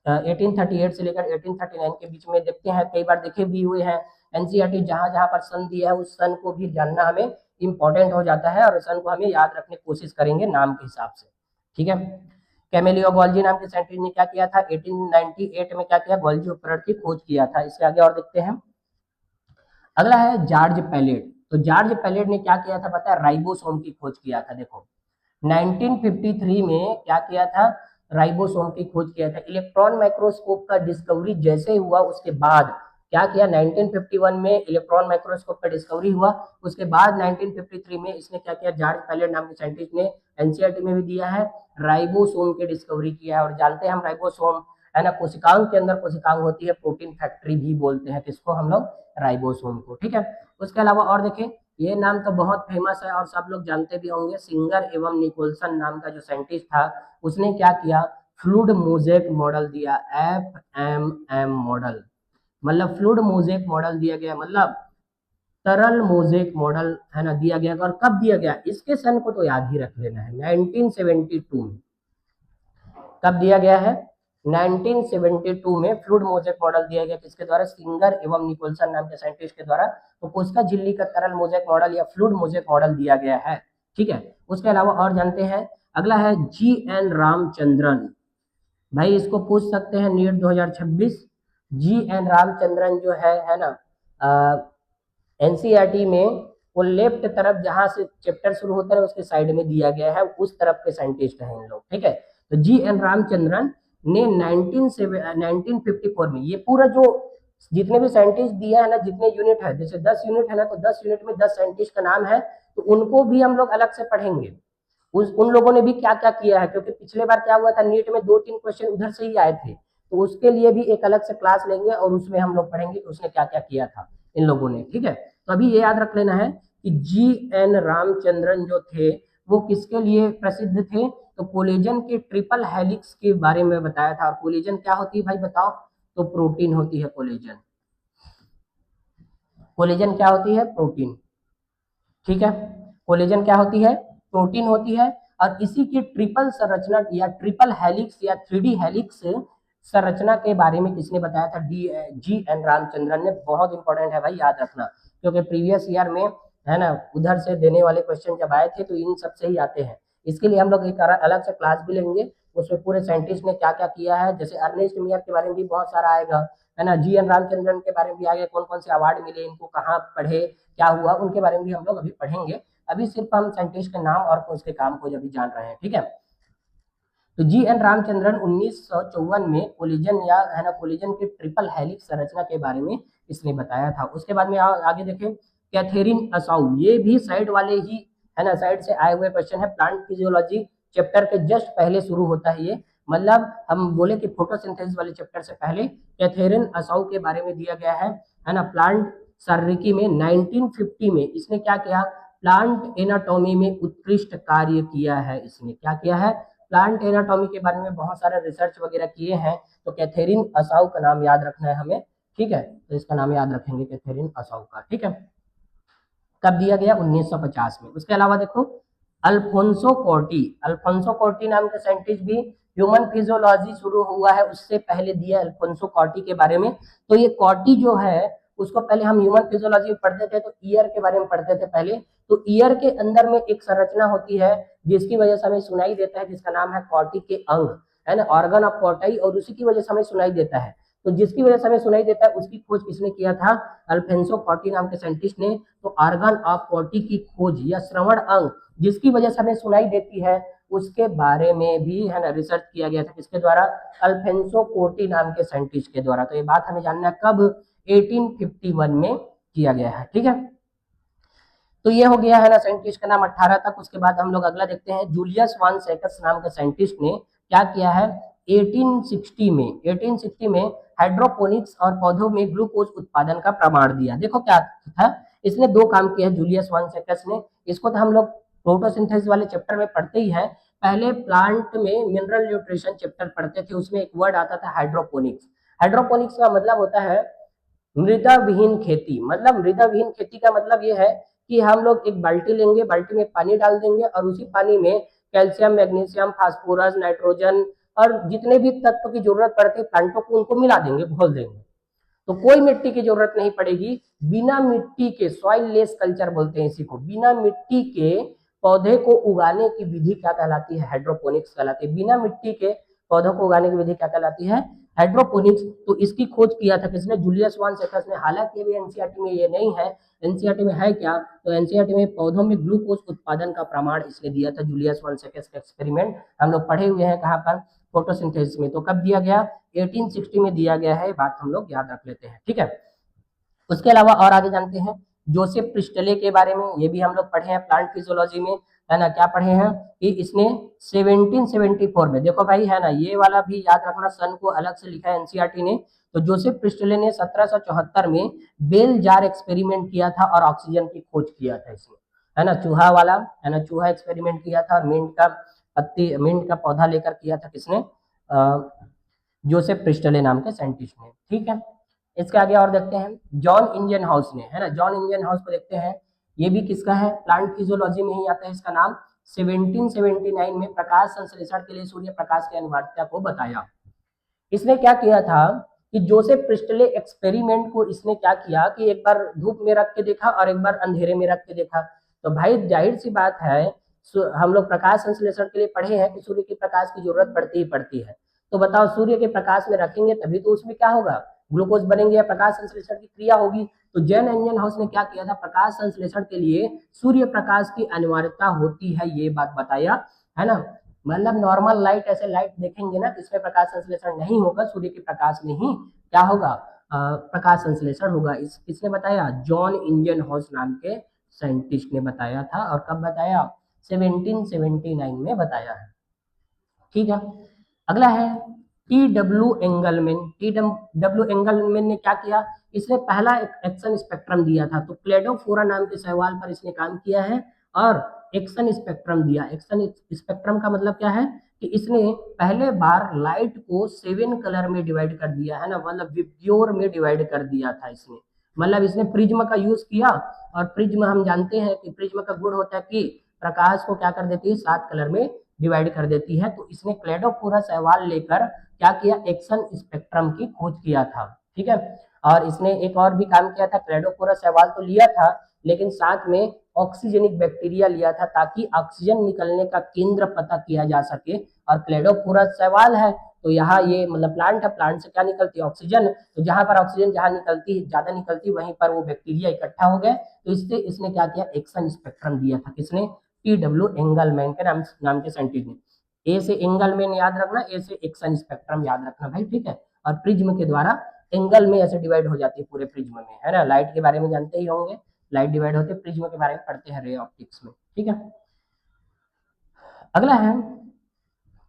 1838 से लेकर 1839 के बीच में देखते हैं, कई बार देखे भी हुए हैं। एनसीईआरटी जहां जहां पर सन दिया है उस सन को भी जानना हमें इंपॉर्टेंट हो जाता है, और सन को हमें याद रखने की कोशिश करेंगे नाम के हिसाब से, ठीक है। कैमेलियो गोल्जी नाम के साइंटिस्ट ने क्या किया था? 1898 में क्या किया? गोल्जी उपकरण की खोज किया था। इसके आगे और देखते हैं, अगला है जॉर्ज पैलेट। तो जॉर्ज पैलेट ने क्या किया था पता है? राइबोसोम की खोज किया था। देखो 1953 में क्या किया था? राइबोसोम की खोज किया था। इलेक्ट्रॉन माइक्रोस्कोप का डिस्कवरी जैसे हुआ उसके बाद क्या किया? 1951 में इलेक्ट्रॉन माइक्रोस्कोप का डिस्कवरी हुआ, उसके बाद 1953 में इसने क्या किया? जॉर्ज पैलेट नाम के साइंटिस्ट ने, एनसीईआरटी में भी दिया है, राइबोसोम की डिस्कवरी किया है। और जानते हैं हम राइबोसोम, है ना, कोशिकाओं के अंदर कोशिकाओं होती है, प्रोटीन फैक्ट्री भी बोलते हैं किसको हम लोग? राइबोसोम को, ठीक है। उसके अलावा और देखें, ये नाम तो बहुत फेमस है और सब लोग जानते भी होंगे, सिंगर एवं निकोलसन नाम का जो साइंटिस्ट था, उसने क्या किया? फ्लूइड मोज़ेक मॉडल दिया, FMM मॉडल। मतलब फ्लूइड मोज़ेक मॉडल दिया गया, मतलब तरल मोज़ेक मॉडल, है ना, दिया गया। और कब दिया गया? इसके सन को तो याद ही रख लेना है, 1972 में। कब दिया गया है? 1972 में फ्लूइड मोज़ेक मॉडल दिया गया, किसके द्वारा? सिंगर एवं निकोलसन नाम के साइंटिस्ट के द्वारा। तो कोशिका झिल्ली का तरल मोज़ेक मॉडल या फ्लूइड मोज़ेक मॉडल दिया गया है, ठीक है। उसके अलावा और जानते हैं, अगला है GN रामचंद्रन। भाई इसको पूछ सकते हैं नीट 2026। GN रामचंद्रन जो है ना, एनसीईआरटी में वो लेफ्ट तरफ जहां से चैप्टर शुरू होता है उसके साइड में दिया गया है, उस तरफ के साइंटिस्ट हैं इन लोग, ठीक है। तो GN रामचंद्रन ने 1954 में, ये पूरा जो जितने भी साइंटिस्ट दिया है ना, जितने यूनिट है, जैसे 10 यूनिट है ना, तो 10 यूनिट में 10 साइंटिस्ट का नाम है, तो उनको भी हम लोग अलग से पढ़ेंगे। उन लोगों ने भी क्या क्या किया है, क्योंकि पिछले बार क्या हुआ था, नीट में 2-3 क्वेश्चन उधर से ही आए थे, तो उसके लिए भी एक अलग से क्लास लेंगे और उसमें हम लोग पढ़ेंगे उसने क्या क्या किया था इन लोगों ने, ठीक है। तो अभी ये याद रख लेना है कि GN रामचंद्रन जो थे वो किसके लिए प्रसिद्ध थे? तो कोलेजन के ट्रिपल हेलिक्स के बारे में बताया था। और कोलेजन क्या होती है भाई बताओ? तो प्रोटीन होती है कोलेजन। कोलेजन क्या होती है? प्रोटीन, ठीक है। कोलेजन क्या होती है? प्रोटीन होती है। और इसी की ट्रिपल संरचना या ट्रिपल हेलिक्स या 3D हेलिक्स संरचना के बारे में किसने बताया था? जी एन रामचंद्रन ने। बहुत इंपॉर्टेंट है भाई, याद रखना, क्योंकि प्रीवियस ईयर में है ना उधर से देने वाले क्वेश्चन जब आए थे तो इन सब से ही आते हैं। इसके लिए हम लोग एक अलग से क्लास भी लेंगे, उसमें पूरे साइंटिस्ट ने क्या क्या किया है, जैसे अर्नेस्ट मेयर के बारे में भी बहुत सारा आएगा, है ना, जी.एन. रामचंद्रन के बारे में भी आएगा, कौन कौन से अवार्ड मिले इनको, कहाँ पढ़े, क्या हुआ, उनके बारे में भी हम लोग अभी पढ़ेंगे। अभी सिर्फ हम साइंटिस्ट के नाम और उसके काम को अभी जान रहे हैं, ठीक है। तो जी.एन. रामचंद्रन 1954 में कोलिजन या है ना कोलिजन की ट्रिपल हेलिक्स संरचना के बारे में इसने बताया था। उसके बाद में आगे देखें, कैथरीन असाउ, ये भी साइड वाले ही है ना, साइड से आए हुए क्वेश्चन है। प्लांट फिजियोलॉजी चैप्टर के जस्ट पहले शुरू होता है ये, मतलब हम बोले कि फोटोसिंथेसिस वाले चैप्टर से पहले कैथरीन असाउ के बारे में दिया गया है ना। प्लांट शारीरिकी में 1950 में इसने क्या किया? प्लांट एनाटॉमी में उत्कृष्ट कार्य किया है। इसने क्या किया है? प्लांट एनाटॉमी के बारे में बहुत सारे रिसर्च वगैरह किए हैं। तो कैथरीन असाउ का नाम याद रखना है हमें, ठीक है। तो इसका नाम याद रखेंगे कैथरीन असाउ का, ठीक है। कब दिया गया? 1950 में। उसके अलावा देखो, अल्फोंसो कॉर्टी, अल्फोंसो कॉर्टी नाम के साइंटिस्ट भी, ह्यूमन फिजियोलॉजी शुरू हुआ है उससे पहले दिया अल्फोंसो कॉर्टी के बारे में। तो ये कॉर्टी जो है उसको पहले हम ह्यूमन फिजियोलॉजी में पढ़ते थे तो ईयर के बारे में पढ़ते थे पहले। तो ईयर के अंदर में एक संरचना होती है जिसकी वजह से हमें सुनाई देता है, जिसका नाम है कॉर्टी के अंग, है ना, ऑर्गन ऑफ कॉर्टाई, और उसी की वजह से हमें सुनाई देता है। तो जिसकी वजह से हमें सुनाई देता है उसकी खोज किसने किया था? अल्फोंसो कॉर्टी नाम के साइंटिस्ट ने। तो ऑर्गन ऑफ कॉर्टी की खोज या श्रवण अंग जिसकी वजह से हमें सुनाई देती है उसके बारे में भी है ना रिसर्च किया गया था। किसके द्वारा? अल्फोंसो कॉर्टी नाम के साइंटिस्ट के द्वारा। तो ये बात हमें जानना है कब? 1851 में किया गया है, ठीक है। तो ये हो गया है ना साइंटिस्ट का नाम 18 तक। उसके बाद हम लोग अगला देखते हैं, जूलियस वान सेकस नाम के साइंटिस्ट ने क्या किया है? 1860 में हाइड्रोपोनिक्स और पौधों में ग्लूकोज उत्पादन का प्रमाण दिया। देखो क्या था, इसने दो काम किया जूलियस वान सेकस ने। इसको तो हम लोग फोटोसिंथेसिस वाले चैप्टर में पढ़ते ही है। पहले प्लांट में मिनरल न्यूट्रिशन चैप्टर पढ़ते थे, उसमें एक वर्ड आता था हाइड्रोपोनिक्स। हाइड्रोपोनिक्स का मतलब होता है मृदा विहीन खेती। मतलब मृदा विहीन खेती का मतलब ये है कि हम लोग एक बाल्टी लेंगे, बाल्टी में पानी डाल देंगे और उसी पानी में कैल्शियम, मैग्नीशियम, फास्फोरस, नाइट्रोजन और जितने भी तत्व की जरूरत पड़ती है प्लांटों को उनको मिला देंगे, घोल देंगे। तो कोई मिट्टी की जरूरत नहीं पड़ेगी। बिना मिट्टी के, सॉइल लेस कल्चर बोलते हैं इसी को, बिना मिट्टी के पौधे को उगाने की विधि क्या कहलाती है? हाइड्रोपोनिक्स कहलाती है। बिना मिट्टी के पौधों को उगाने की विधि क्या कहलाती है? हाइड्रोपोनिक्स। तो इसकी खोज किया था किसने? जूलियस वान सेकस ने। हालांकि अभी एनसीईआरटी में ये नहीं है। एनसीईआरटी में है क्या? तो एनसीईआरटी में पौधों में ग्लूकोज उत्पादन का प्रमाण इसने दिया था, जूलियस वान सेकस का एक्सपेरिमेंट हम लोग पढ़े हुए हैं। कहाँ पर? फोटोसिंथेसिस में। तो कब दिया गया? 1860 में दिया गया है। बात हम लोग याद रख लेते हैं, ठीक है। उसके अलावा और आगे जानते हैं जोसेफ प्रिस्टले के बारे में। ये भी हम लोग पढ़े हैं प्लांट फिजियोलॉजी में, है ना। क्या पढ़े हैं कि इसने 1774 में, देखो भाई है ना, ये वाला भी याद रखना, सन को अलग से लिखा है एनसीईआरटी ने। तो जोसेफ प्रिस्टले ने 1774 में बेल जार एक्सपेरिमेंट किया था और ऑक्सीजन की खोज किया था इसमें, है ना। चूहा वाला, है ना, चूहा एक्सपेरिमेंट किया था और मिंट का पत्ती, मिंट का पौधा लेकर किया था किसने? जोसेफ प्रिस्टले नाम के साइंटिस्ट ने, ठीक है। इसके आगे और देखते हैं जॉन इंजन हाउस ने, है ना। जॉन इंजन हाउस को देखते हैं, ये भी किसका है? प्लांट फिजियोलॉजी में ही आता है इसका नाम। 1779 में प्रकाश संश्लेषण के लिए सूर्य प्रकाश की अनिवार्यता को बताया। इसने क्या किया था कि जोसेफ प्रिस्टले एक्सपेरिमेंट को इसने क्या किया कि एक बार धूप में रख के देखा और एक बार अंधेरे में रख के देखा। तो भाई जाहिर सी बात है, हम लोग प्रकाश संश्लेषण के लिए पढ़े हैं कि सूर्य के प्रकाश की जरूरत पड़ती ही पड़ती है। तो बताओ, सूर्य के प्रकाश में रखेंगे तभी तो उसमें क्या होगा? ग्लूकोज बनेंगे या प्रकाश संश्लेषण की क्रिया होगी। तो जॉन इंजन हाउस ने क्या किया था? प्रकाश संश्लेषण के लिए सूर्य प्रकाश की अनिवार्यता होती है, ये बात बताया, है ना। मतलब नॉर्मल लाइट, ऐसे लाइट देखेंगे ना, इसमें प्रकाश संश्लेषण नहीं होगा, सूर्य के प्रकाश में ही क्या होगा? प्रकाश संश्लेषण होगा। इस किसने बताया? जॉन इंजन हाउस नाम के साइंटिस्ट ने बताया था। और कब बताया? 1779 में बताया है, ठीक है। अगला है T W Engelmann. T W Engelmann ने क्या किया? इसने पहला एक्शन स्पेक्ट्रम दिया था। तो क्लेडोफोरा नाम के शैवाल पर इसने काम किया है और एक्शन स्पेक्ट्रम दिया। एक्शन स्पेक्ट्रम का मतलब क्या है कि इसने पहले बार लाइट को 7 कलर में डिवाइड कर दिया, है ना, मतलब विब्ग्योर में डिवाइड कर दिया था इसने। मतलब इसने प्रिज्म का यूज किया, और प्रिज्म हम जानते हैं कि प्रिज्म का गुण होता है कि प्रकाश को क्या कर देती है? 7 कलर में डिवाइड कर देती है। तो इसने क्लेडोफोरा शैवाल लेकर क्या किया, एक्सन स्पेक्ट्रम की खोज किया था। ठीक है, और इसने एक और भी काम किया था, क्लेडोफोरस शैवाल तो लिया था, लेकिन साथ में ऑक्सीजेनिक बैक्टीरिया लिया था ताकि ऑक्सीजन निकलने का केंद्र पता किया जा सके। और क्लेडोफोरस शैवाल है तो यहाँ ये मतलब प्लांट है, प्लांट से क्या निकलती है, ऑक्सीजन। तो जहां पर ऑक्सीजन जहां निकलती ज्यादा निकलती वहीं पर वो बैक्टीरिया इकट्ठा हो गए, तो इससे इसने क्या किया, एक्सन स्पेक्ट्रम दिया था। किसने, P.W. एंगलमैन के नाम के साइंटिस्ट ने। ए से एंगलमैन याद रखना, ए से एक्सन स्पेक्ट्रम याद रखना भाई, ठीक है। और प्रिज्म के द्वारा एंगल में ऐसे डिवाइड हो जाती है पूरे प्रिज्म में, है ना। लाइट के बारे में जानते ही होंगे, लाइट डिवाइड होते हैं, प्रिज्म के बारे में पढ़ते हैं रे ऑप्टिक्स में, ठीक है। अगला है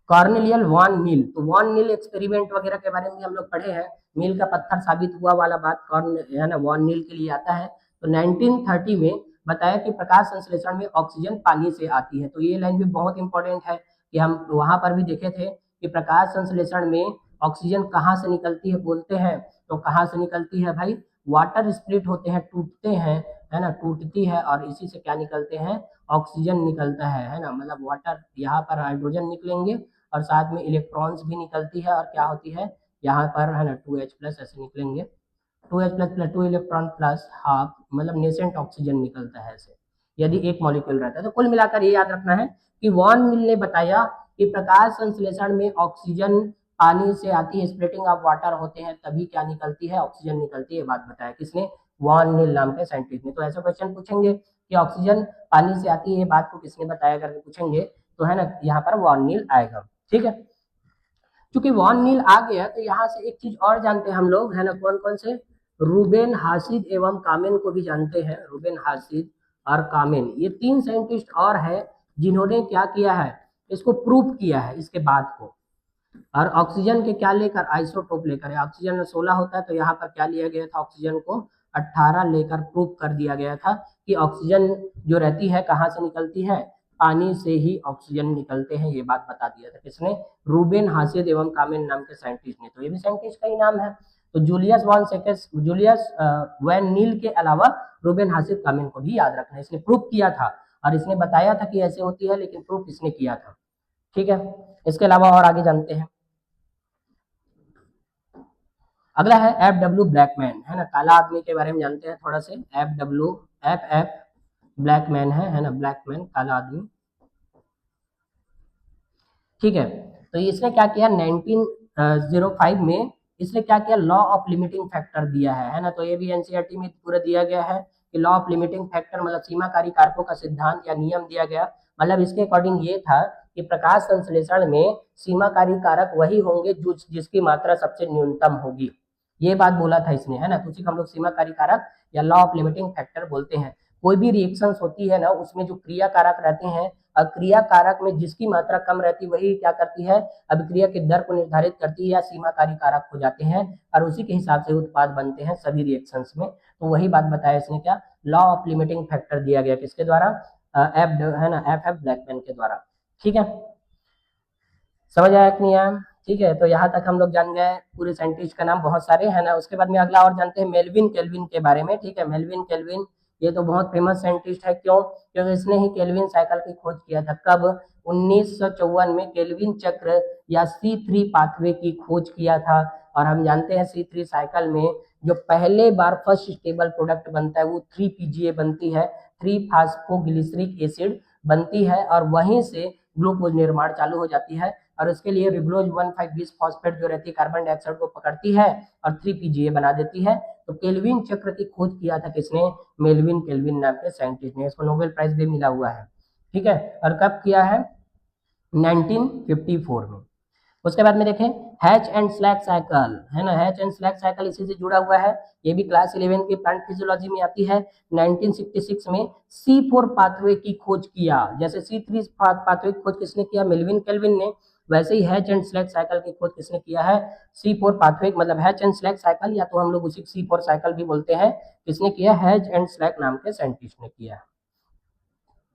कॉर्नेलियल वॉन नील। तो वॉन नील एक्सपेरिमेंट वगैरह के बारे में हम लोग पढ़े हैं, मील का पत्थर साबित हुआ वाला बात कौन है ना, वॉन नील के लिए आता है। तो 1930 में बताया कि प्रकाश संश्लेषण में ऑक्सीजन पानी से आती है। तो ये लाइन भी बहुत इंपॉर्टेंट है कि हम वहां पर भी देखे थे कि प्रकाश संश्लेषण में ऑक्सीजन कहाँ से निकलती है बोलते हैं, तो कहाँ से निकलती है भाई, वाटर स्प्लिट होते हैं, टूटते हैं, है ना, टूटती है, और इसी से क्या निकलते हैं, ऑक्सीजन निकलता है ना। मतलब वाटर, यहाँ पर हाइड्रोजन निकलेंगे और साथ में इलेक्ट्रॉन्स भी निकलती है, और क्या होती है यहाँ पर, है ना, 2H प्लस ऐसे निकलेंगे, 2H plus plus 2 electron plus half, मतलब नेसेंट ऑक्सीजन निकलता है ऐसे, यदि एक मॉलिक्यूल रहता है। तो कुल मिलाकर ये याद रखना है कि वॉन मिल ने बताया कि प्रकाश संश्लेषण में ऑक्सीजन पानी से आती है, स्प्लिटिंग ऑफ वाटर होते हैं तभी क्या निकलती है, ऑक्सीजन निकलती है। बात बताया किसने, वॉन मिल नाम के साइंटिस्ट ने। तो ऐसा क्वेश्चन पूछेंगे कि ऑक्सीजन पानी से आती है, बात को किसने बताया करके पूछेंगे, तो है ना यहाँ पर वॉन मिल आएगा, ठीक है। चूंकि वॉन नील आ गया तो यहाँ से एक चीज और जानते हैं हम लोग, है ना, कौन कौन से, रूबेन हासिद एवं कामेन को भी जानते हैं। रूबेन हासिद और कामेन, ये तीन साइंटिस्ट और है जिन्होंने क्या किया है, इसको प्रूव किया है, इसके बाद को। और ऑक्सीजन के क्या लेकर, आइसोटोप लेकर। ऑक्सीजन में 16 होता है, तो यहाँ पर क्या लिया गया था, ऑक्सीजन को 18 लेकर प्रूव कर दिया गया था कि ऑक्सीजन जो रहती है कहाँ से निकलती है, पानी से ही ऑक्सीजन निकलते हैं। ये बात बता दिया था किसने, रूबेन हासिद एवं कामेन नाम के साइंटिस्ट ने। तो ये भी साइंटिस्ट का ही नाम है। तो जूलियस वैन नील के अलावा रूबेन हासिद कामेन को भी याद रखना, इसने प्रूव किया था और इसने बताया था कि ऐसे होती है, लेकिन प्रूफ इसने किया था, ठीक है। इसके अलावा और आगे जानते हैं। अगला है F.W. ब्लैकमैन, है ना, काला आदमी के बारे में जानते हैं थोड़ा से। F ब्लैकमैन है ना, ब्लैकमैन काला आदमी, ठीक है। तो इसने क्या किया, 1905 में इसने क्या किया, लॉ ऑफ लिमिटिंग फैक्टर दिया है ना। तो ये भी एनसीईआरटी में पूरा दिया गया है कि लॉ ऑफ लिमिटिंग फैक्टर मतलब सीमाकारी कारकों का सिद्धांत या नियम दिया गया। मतलब इसके अकॉर्डिंग ये था कि प्रकाश संश्लेषण में सीमाकारी कारक वही होंगे जो जिसकी मात्रा सबसे न्यूनतम होगी, ये बात बोला था इसने, है ना। तो उसी को हम लोग सीमाकारी कारक या लॉ ऑफ लिमिटिंग फैक्टर बोलते हैं। कोई भी रिएक्शंस होती है ना, उसमें जो क्रिया कारक रहते हैं, अक्रिया कारक में जिसकी मात्रा कम रहती है वही क्या करती है, अभिक्रिया के दर को निर्धारित करती है या सीमाकारी कारक हो जाते हैं, और उसी के हिसाब से उत्पाद बनते हैं सभी रिएक्शंस में। तो वही बात बताया इसने, क्या लॉ ऑफ लिमिटिंग फैक्टर दिया गया किसके द्वारा, है ना, F ब्लैकमैन के द्वारा, ठीक है। समझ आया कि नहीं आया, ठीक है। तो यहाँ तक हम लोग जान गए पूरे साइंटिस्ट का नाम, बहुत सारे है ना। उसके बाद में अगला और जानते हैं मेल्विन केल्विन के बारे में, ठीक है। मेल्विन केल्विन ये तो बहुत फेमस साइंटिस्ट है, क्यों, क्योंकि इसने ही केल्विन साइकिल की खोज किया था। कब, 1954 में केल्विन चक्र या C3 पाथवे की खोज किया था। और हम जानते हैं C3 साइकिल में जो पहले बार फर्स्ट स्टेबल प्रोडक्ट बनता है वो 3 PGA बनती है, 3 फास्फोग्लिसरिक एसिड बनती है, और वहीं से ग्लूकोज निर्माण चालू हो जाती है। और उसके लिए रिब्लोज 1,5-20 फॉस्फेट जो रहती है कार्बन डाइऑक्साइड को पकड़ती है और 3 PGA बना देती है। तो केल्विन चक्र की खोज किया था किसने, मेल्विन केल्विन नाम के साइंटिस्ट ने। इसको नोबेल प्राइज भी मिला हुआ है, ठीक है। और कब किया है, 1954 में। उसके बाद में देखें हैच एंड स्लैग साइकिल, है ना, हैच एंड स्लैग साइकिल इसी से जुड़ा हुआ है। ये भी क्लास 11 की प्लांट फिजियोलॉजी में आती है। 1966 में C4 पाथवे की खोज किया। जैसे C3 पाथवे की खोज किसने किया, मेल्विन केल्विन ने, वैसे ही हैच एंड स्लैग साइकिल की खोज किसने किया है, C4 पाथवे, मतलब हैच एंड स्लैग साइकिल, या तो हम लोग उसी C4 साइकिल भी बोलते हैं, किसने किया, हैच एंड स्लैग नाम के साइंटिस्ट ने किया,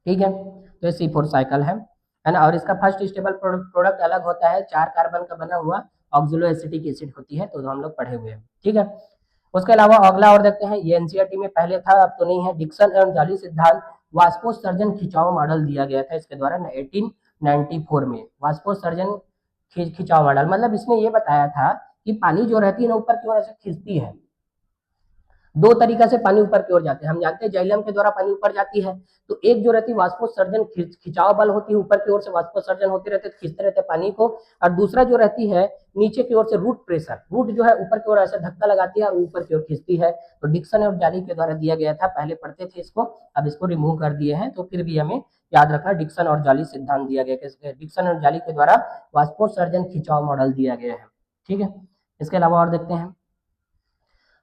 ठीक है। तो ये C4 साइकिल है ना। और इसका फर्स्ट स्टेबल प्रोडक्ट अलग होता है, 4 कार्बन का बना हुआ ऑक्सिलो एसिटिक एसिड होती है, तो हम लोग पढ़े हुए हैं, ठीक है। उसके अलावा अगला और देखते हैं, ये एनसीईआरटी में पहले था अब तो नहीं है, डिक्सन एवं जाली सिद्धांत वाष्पोत्सर्जन खिंचाव मॉडल दिया गया था इसके द्वारा 1894 में। वाष्पोत्सर्जन खिंचाव मॉडल, मतलब इसमें ये बताया था कि पानी जो रहती है ना ऊपर की ओर ऐसे खिंचती है। दो तरीका से पानी ऊपर की ओर जाते हैं, हम जानते हैं जाइलम के द्वारा पानी ऊपर जाती है, तो एक जो रहती है वाष्पोत्सर्जन खिंचाव बल होती है, ऊपर की ओर से वाष्पोत्सर्जन होते रहते, खींचते रहते पानी को, और दूसरा जो रहती है नीचे की ओर से रूट प्रेशर, रूट जो है ऊपर की ओर ऐसे धक्का लगाती है और ऊपर की ओर खींचती है। तो डिक्सन और जाली के द्वारा दिया गया था, पहले पढ़ते थे इसको, अब इसको रिमूव कर दिए हैं, तो फिर भी हमें याद रखना डिक्सन और जाली सिद्धांत दिया गया, डिक्सन और जाली के द्वारा वाष्पोत्सर्जन खिंचाव मॉडल दिया गया है। ठीक है, इसके अलावा और देखते हैं,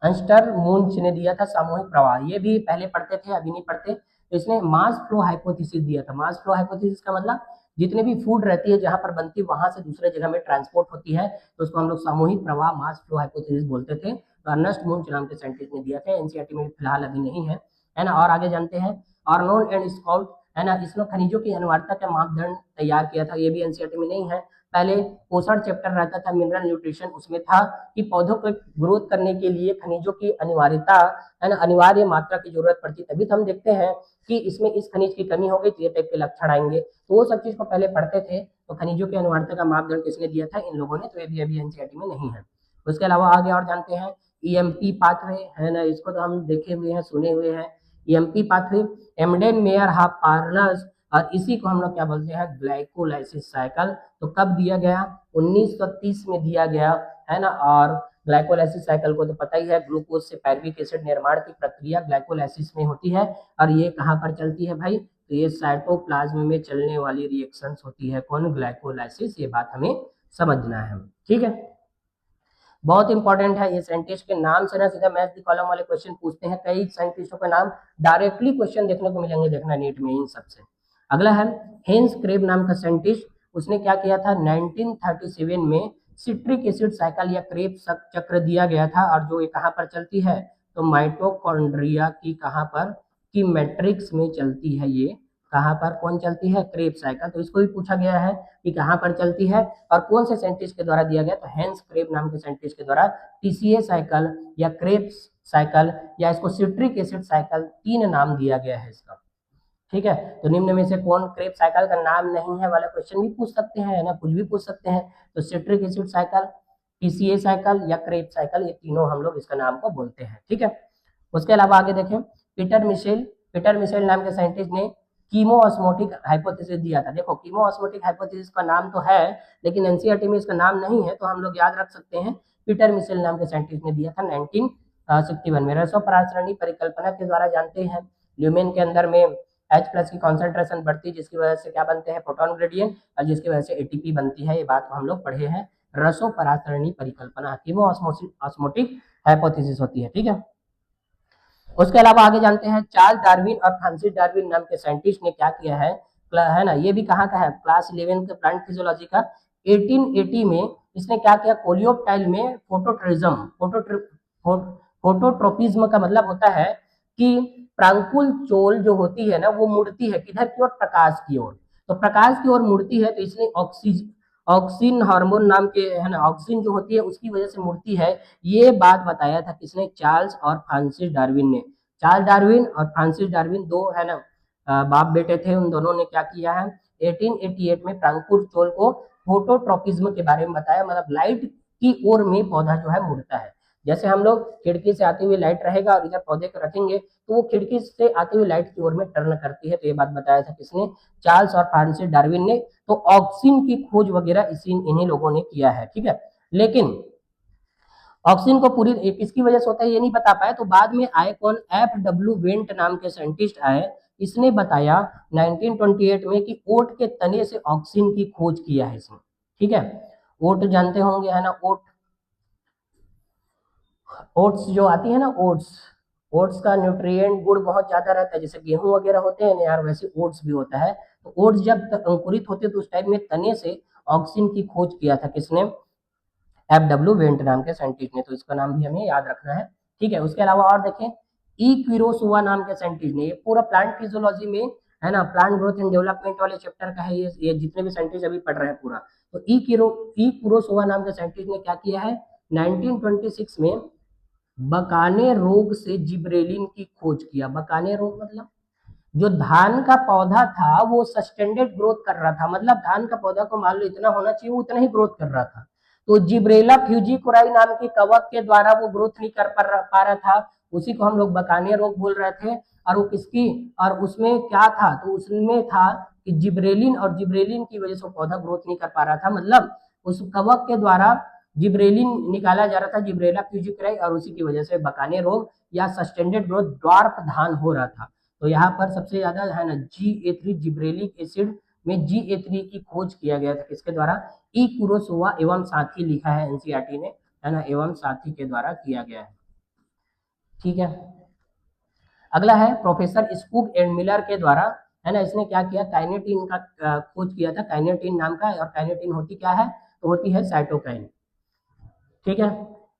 अंस्टर मूंच ने दिया था सामूहिक प्रवाह, ये भी पहले पढ़ते थे अभी नहीं पढ़ते। तो इसने मास फ्लो हाइपोथेसिस दिया था। मास फ्लो हाइपोथेसिस का मतलब जितने भी फूड रहती है जहां पर बनती वहां से दूसरे जगह में ट्रांसपोर्ट होती है, तो उसको हम लोग सामूहिक प्रवाह मास फ्लो हाइपोथेसिस बोलते थे। तो अर्नेस्ट मूंच नाम के साइंटिस्ट ने दिया था, एनसीईआरटी में फिलहाल अभी नहीं है ना। और आगे जानते हैं, आर्नोल्ड एंड स्कॉट, है ना, इसने खनिजों की अनिवार्यता का मापदंड तैयार किया था, ये भी एनसीईआरटी में नहीं है। पहले पोषण चैप्टर रहता था, मिनरल न्यूट्रिशन, उसमें था कि पौधों को ग्रोथ करने के लिए खनिजों की अनिवार्यता, है ना, अनिवार्य मात्रा की जरूरत पड़ती, तभी तो हम देखते हैं कि इसमें इस खनिज की कमी हो गई तो ये टाइप के लक्षण आएंगे, तो वो सब चीज को पहले पढ़ते थे। तो खनिजों की अनिवार्यता का मापदंड किसने दिया था, इन लोगों ने, तो ये भी अभी एनसीईआरटी में नहीं है। उसके अलावा आगे और जानते हैं, ईएमपी पाथवे, है ना, इसको तो हम देखे हुए हैं, सुने हुए हैं, EMP pathway, Embden Meyerhof Parnas, और इसी को हम लोग क्या बोलते हैं, ग्लाइकोलाइसिस साइकिल। तो कब दिया गया, 1930 में दिया गया, है ना। और ग्लाइकोलाइसिस साइकिल को तो पता ही है, ग्लूकोज से पायरुविक एसिड निर्माण की प्रक्रिया ग्लाइकोलाइसिस में होती है, और ये कहाँ पर चलती है भाई, तो ये साइटोप्लाज्म में चलने वाली रिएक्शंस होती है, कौन, ग्लाइकोलाइसिस, ये बात हमें समझना है। ठीक है, बहुत इंपॉर्टेंट है ये साइंटिस्ट के नाम से ना सीधा मैच द कॉलम वाले क्वेश्चन पूछते हैं, कई साइंटिस्टों के नाम डायरेक्टली क्वेश्चन देखने को मिलेंगे, देखना नीट में इन सबसे। अगला है हेंस क्रेब नाम का साइंटिस्ट, उसने क्या किया था, 1937 में सिट्रिक एसिड साइकिल या क्रेब चक्र दिया गया था, और जो ये कहाँ पर चलती है, तो माइटोकॉन्ड्रिया की कहाँ पर, की मैट्रिक्स में चलती है, ये कहाँ पर कौन चलती है, क्रेब साइकिल। तो इसको भी पूछा गया है कि कहाँ पर चलती है और कौन से साइंटिस्ट के द्वारा दिया गया, तो हेंस क्रेब नाम के साइंटिस्ट के द्वारा टीसीए साइकिल या क्रेब्स साइकिल या इसको सिट्रिक एसिड साइकिल, तीन नाम दिया गया है इसका। ठीक है, तो निम्न में से कौन क्रेब साइकिल का नाम नहीं है वाला क्वेश्चन भी पूछ सकते हैं, ना कुछ भी पूछ सकते हैं। तो citric acid cycle, TCA cycle या क्रेब साइकिल, ये तीनों हम लोग इसका नाम को बोलते हैं। ठीक है, उसके अलावा आगे देखें, पीटर मिशेल नाम के साइंटिस्ट ने कीमो ऑस्मोटिक हाइपोथेसिस दिया था। देखो कीमो ऑस्मोटिक हाइपोथेसिस का नाम तो है, लेकिन एनसीईआरटी में इसका नाम नहीं है, तो हम लोग याद रख सकते हैं पीटर मिशेल नाम के साइंटिस्ट ने दिया था 1961 में। रसोपरासरणी परिकल्पना के द्वारा जानते हैं, ल्यूमेन के अंदर में H+ की कॉन्सेंट्रेशन बढ़ती है, जिसकी वजह से क्या बनते हैं, प्रोटॉन ग्रेडियंट, और जिसकी वजह से एटीपी बनती है, ये बात हम लोग पढ़े हैं। रसोपरासरणी परिकल्पना कीमो ऑस्मोटिक हाइपोथेसिस होती है। ठीक है, उसके अलावा आगे जानते हैं, चार्ल्स डार्विन और फ्रांसिस डार्विन नाम के साइंटिस्ट ने क्या किया है ना, ये भी कहाँ का है, क्लास 11 के प्लांट फिजियोलॉजी का। 1880 में इसने क्या किया, कोलियोप्टाइल में फोटोट्रोपिज्म का मतलब होता है कि प्रांकुल चोल जो होती है ना, वो मुड़ती है किधर की ओर, प्रकाश की ओर। तो प्रकाश की ओर मुड़ती है, तो इसलिए ऑक्सीन हार्मोन नाम के, है ना, ऑक्सीन जो होती है उसकी वजह से मुड़ती है, ये बात बताया था किसने, चार्ल्स और फ्रांसिस डार्विन ने। चार्ल्स डार्विन और फ्रांसिस डार्विन दो, है ना, बाप बेटे थे, उन दोनों ने क्या किया है, 1888 में प्रांकुर चोल को फोटोट्रोपिज्म के बारे में बताया, मतलब लाइट की ओर में पौधा जो है मुड़ता है। जैसे हम लोग खिड़की से आती हुई लाइट रहेगा और इधर पौधे को रखेंगे, तो वो खिड़की से आती हुई लाइट की ओर में टर्न करती है, तो ये बात बताया था किसने, चार्ल्स और फ्रांसिस डार्विन ने। तो ऑक्सीन की खोज वगैरह इन्हीं लोगों ने किया है। ठीक है, लेकिन ऑक्सीजन को पूरी किसकी वजह से होता है ये नहीं बता पाए, तो बाद में आए कौन, FW वेंट नाम के साइंटिस्ट आए, इसने बताया 1928 में कि ओट के तने से ऑक्सीजन की खोज किया है इसने। ठीक है, ओट जानते होंगे, है ना, ओट्स जो आती है ना, ओट्स का न्यूट्रिएंट गुण बहुत ज्यादा रहता है, जैसे गेहूं वगैरह होते हैं ना यार, वैसे ओट्स भी होता है। तो ओट्स जब तक अंकुरित होते तो उस टाइम में तने से ऑक्सीजन की खोज किया था किसने, FW वेंट नाम के साइंटिस्ट ने, तो इसका नाम भी हमें याद रखना है। ठीक है, उसके अलावा और देखें, ई क्विरोसुआ नाम के साइंटिस्ट ने, ये पूरा प्लांट फिजियोलॉजी में, है ना, प्लांट ग्रोथ एंड डेवलपमेंट वाले चैप्टर का है ये जितने भी साइंटिस्ट अभी पढ़ रहे हैं पूरा। तो ई क्विरोसुआ नाम के साइंटिस्ट ने क्या किया है, 1926 में बकाने रोग से जिब्रेलिन की खोज किया। बकाने रोग मतलब जो धान का पौधा था वो सस्टेंडेड ग्रोथ कर रहा था, मतलब धान का पौधा को मान लो इतना होना चाहिए, वो उतना ही ग्रोथ कर रहा था। तो जिब्रेला फ्यूजिकुराई नाम के कवक के द्वारा वो ग्रोथ नहीं कर पा रहा था, उसी को हम लोग बकानिया रोग बोल रहे थे। और वो किसकी, और उसमें क्या था, तो उसमें था कि जिब्रेलिन, और जिब्रेलिन की वजह से वो पौधा ग्रोथ नहीं कर पा रहा था, मतलब उस कवक के द्वारा जिब्रेलिन निकाला जा रहा था, जिब्रेला फ्यूजिकुराई, और उसी की वजह से बकानिया रोग या सस्टेंडेड ग्रोथ ड्वार्फ धान हो रहा था। तो यहाँ पर सबसे ज्यादा है ना GA3 जिब्रेलिक एसिड में GA3 की खोज किया गया था, किसके द्वारा, ई कुरोसोवा एवं साथी लिखा है एनसीईआरटी ने, है ना, एवं साथी के द्वारा किया गया है। ठीक है, अगला है प्रोफेसर स्कूग एंड मिलर के द्वारा, है ना, इसने क्या किया, काइनेटिन का खोज किया था, काइनेटिन नाम का, और काइनेटिन होती क्या है, तो होती है साइटोकाइन। ठीक है,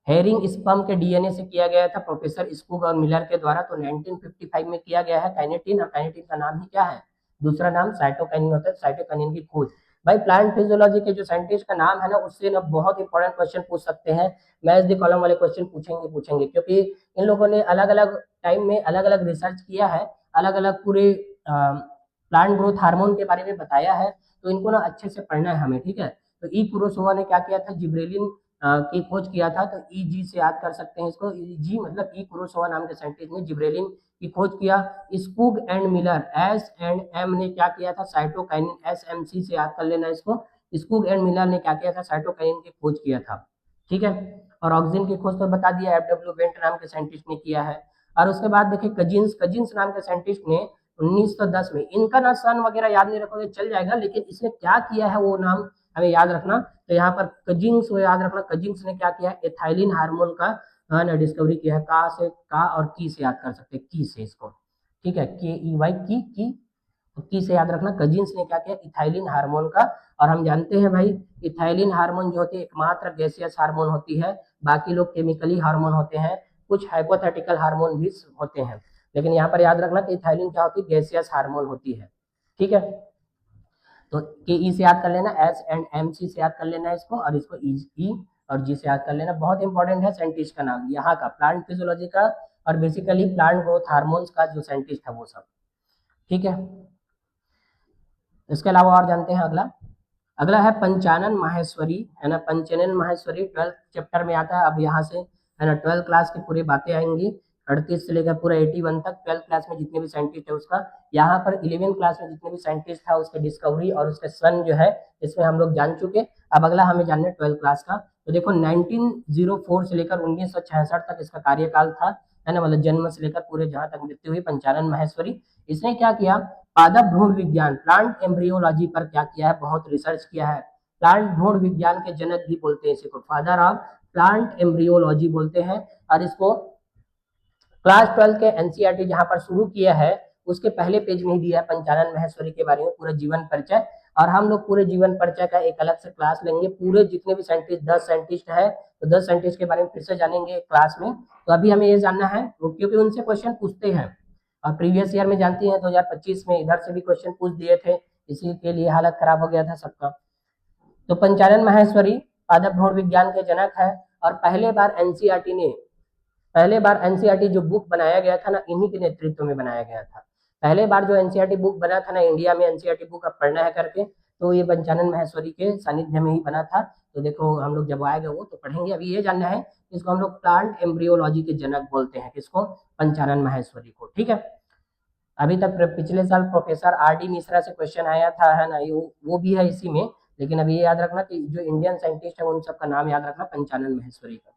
हेरिंग स्पर्म के डीएनए से किया गया था प्रोफेसर स्कूग और मिलर के द्वारा, तो 1955 में किया गया है काइनेटिन, और काइनेटिन का नाम ही क्या है, दूसरा नाम साइटोकाइनिन होता है, साइटोकाइनिन की खोज। भाई प्लांट फिजियोलॉजी के जो साइंटिस्ट का नाम है ना, उससे ना बहुत इंपॉर्टेंट क्वेश्चन पूछ सकते हैं, मैच द कॉलम वाले क्वेश्चन पूछेंगे, क्योंकि इन लोगों ने अलग अलग टाइम में अलग अलग रिसर्च किया है, अलग अलग पूरे प्लांट ग्रोथ हार्मोन के बारे में बताया है, तो इनको ना अच्छे से पढ़ना है हमें। ठीक है, तो ई कुरोसोवा ने क्या किया था, जिब्रेलिन की खोज किया था, तो ईजी से याद कर सकते हैं इसको, ईजी मतलब ई कुरोसोवा नाम के साइंटिस्ट ने जिब्रेलिन की खोज किया। स्कूग एंड मिलर S&M ने क्या किया था, साइटोकाइनिन, SMC से याद कर लेना इसको, स्कूग एंड मिलर ने क्या किया था, साइटोकाइनिन की खोज किया था। ठीक है, और ऑक्सीजन की खोज तो बता दिया, FW वेंट नाम के साइंटिस्ट ने किया है। और उसके बाद देखिए कजिन्स नाम के साइंटिस्ट ने 1910 में, इनका ना सन वगैरह याद नहीं रखोगे चल जाएगा, लेकिन इसने क्या किया है वो नाम हमें याद रखना। तो यहाँ पर कजिंग्स को याद रखना, कजिंग्स ने क्या किया, एथाइलिन हार्मोन का ना डिस्कवरी किया है, का से का और की से याद कर सकते हैं, की से इसको। ठीक है, KEY की, तो की से याद रखना, कजिन्स ने क्या किया, इथाइलिन हार्मोन का। और हम जानते हैं भाई, इथाइलिन हार्मोन जो होती है एकमात्र गैसियस हार्मोन होती है, बाकी लोग केमिकली हार्मोन होते हैं, कुछ हाइपोथेटिकल हार्मोन भी होते हैं, लेकिन यहाँ पर याद रखना कि इथाइलिन क्या होती है, गैसियस हार्मोन होती है। ठीक है, तो KE से याद कर लेना, S&MC से याद कर लेना इसको, और इसको E और G से याद कर लेना। बहुत इंपॉर्टेंट है साइंटिस्ट का नाम यहाँ का, प्लांट फिजियोलॉजी का, और बेसिकली प्लांट ग्रोथ हार्मोन्स का जो साइंटिस्ट है वो सब। ठीक है, इसके अलावा और जानते हैं अगला, अगला है पंचानन माहेश्वरी, है ना, पंचानन माहेश्वरी 12th चैप्टर में आता है। अब यहाँ से है ना 12th क्लास की पूरी बातें आएंगी, 38 से लेकर पूरा 81 तक 12th क्लास में जितने भी साइंटिस्ट है उसका। यहाँ पर 11th क्लास में जितने भी साइंटिस्ट था उसके डिस्कवरी और उसके सन जो है, इसमें हम लोग जान चुके। अब अगला हमें जानना है 12th क्लास का। तो देखो 1904 से लेकर 1966 तक इसका कार्यकाल था, है ना, मतलब जन्म से लेकर पूरे जहां तक मृत्यु हुई, पंचानन माहेश्वरी। इसने क्या किया, पादप भ्रूण विज्ञान, प्लांट एम्ब्रियोलॉजी पर क्या किया है, बहुत रिसर्च किया है। प्लांट भ्रूण विज्ञान के जनक भी बोलते हैं इसको, फादर ऑफ प्लांट एम्ब्रियोलॉजी बोलते हैं। और इसको क्लास 12 के एनसीईआरटी जहां पर शुरू किया है उसके पहले पेज में ही दिया है पंचानन माहेश्वरी के बारे में पूरा जीवन परिचय। और हम लोग पूरे जीवन परिचय का एक अलग से क्लास लेंगे, पूरे जितने भी साइंटिस्ट 10 साइंटिस्ट है, तो 10 साइंटिस्ट के बारे में फिर से जानेंगे क्लास में। तो अभी हमें ये जानना है क्योंकि उनसे क्वेश्चन पूछते हैं, और प्रीवियस ईयर में जानती हैं 2025 में इधर से भी क्वेश्चन पूछ दिए थे, इसी के लिए हालत खराब हो गया था सबका। तो पंचानन माहेश्वरी पादप भ्रूण विज्ञान के जनक है, और पहले बार एनसीईआरटी जो बुक बनाया गया था ना, इन्हीं के नेतृत्व में बनाया गया था। पहले बार जो एनसीईआरटी बुक बना था ना इंडिया में, एनसीईआरटी बुक अब पढ़ना है करके, तो ये पंचानन माहेश्वरी के सानिध्य में ही बना था। तो देखो हम लोग जब आएगा वो तो पढ़ेंगे। अभी ये जानना है, इसको हम लोग प्लांट एम्ब्रियोलॉजी के जनक बोलते हैं, किसको, पंचानन माहेश्वरी को। ठीक है, अभी तक पिछले साल प्रोफेसर RD मिश्रा से क्वेश्चन आया था, है ना, वो भी है इसी में। लेकिन अभी ये याद रखना कि जो इंडियन साइंटिस्ट है उन सबका नाम याद रखना, पंचानन माहेश्वरी का।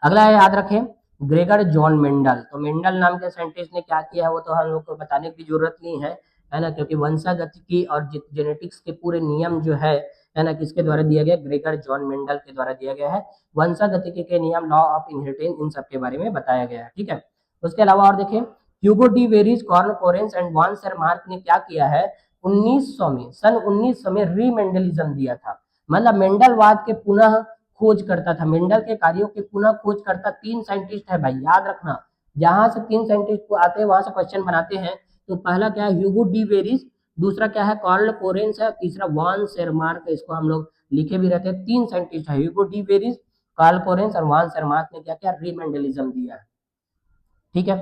अगला है, याद रखें, ग्रेगर जॉन मेंडल। तो मेंडल नाम के साइंटिस्ट ने क्या किया है वो तो हम लोग को बताने की जरूरत नहीं है ना, क्योंकि वंशागतिकी और जेनेटिक्स के पूरे नियम जो है ना, किसके द्वारा दिया गया, ग्रेगर जॉन मेंडल के द्वारा दिया गया है। वंशागतिकी के नियम, लॉ ऑफ इनहेरिटेंस, इन सब के बारे में बताया गया है। ठीक है, उसके अलावा और देखें, Hugo de Vries, Carl Correns and von Tschermak ने क्या किया है, 1900 में, सन 1900 में रीमेंडलिज्म दिया था, मतलब मेंडलवाद के पुनः खोज करता था, मेंडल के कार्यों की पुनः खोज करता। 3 साइंटिस्ट है भाई, याद रखना, जहां से 3 साइंटिस्ट को आते हैं वहां से क्वेश्चन बनाते हैं। तो पहला क्या है, ह्यूगो डी वेरिस, दूसरा क्या है, कार्ल कोरेंस है, तीसरा वान सेरमार्क, इसको हम लोग लिखे भी रहते हैं। 3 साइंटिस्ट है, Hugo de Vries, Carl Correns और वान सेरमार्क ने क्या किया, रीमेंडलिज्म दिया। ठीक है,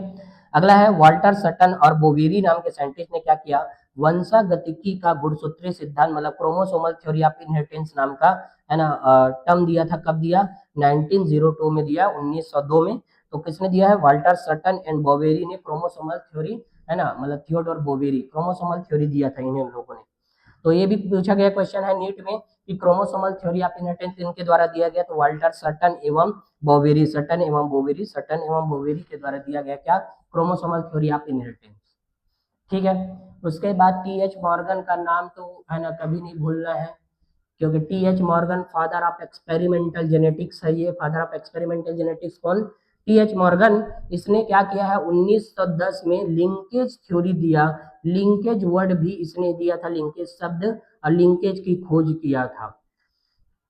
अगला है वॉल्टर सटन और बोवेरी नाम के साइंटिस्ट ने क्या किया, वंशागतिकी का गुणसूत्रीय सिद्धांत मतलब क्रोमोसोमल थ्योरी ऑफ इनहेरिटेंस नाम का है ना टर्म दिया था। कब दिया, 1902 में दिया, 1902 में। तो किसने दिया है, वाल्टर सटन एंड बोवेरी ने क्रोमोसोमल थ्योरी है ना, मतलब थियोडोर बोवेरी क्रोमोसोमल थ्योरी दिया था इन्हीं लोगों ने। तो ये भी पूछा गया क्वेश्चन है नीट में कि क्रोमोसोमल थ्योरी ऑफ इनहेरिटेंस इनके द्वारा दिया गया, तो वाल्टर सटन एवं बोवेरी, सटन एवं बोवेरी, सटन एवं बोवेरी के द्वारा दिया गया क्या, क्रोमोसोमल थ्योरी ऑफ इनहेरिटेंस। ठीक है। उसके बाद टी एच मॉर्गन का नाम तो है ना कभी नहीं भूलना है, क्योंकि T H Morgan father of experimental genetics है। ये फादर ऑफ एक्सपेरिमेंटल जेनेटिक्स कौन, टी एच मॉर्गन। इसने क्या किया है, 1910 में लिंकेज थ्योरी दिया, लिंकेज वर्ड भी इसने दिया था, लिंकेज शब्द, और लिंकेज की खोज किया था।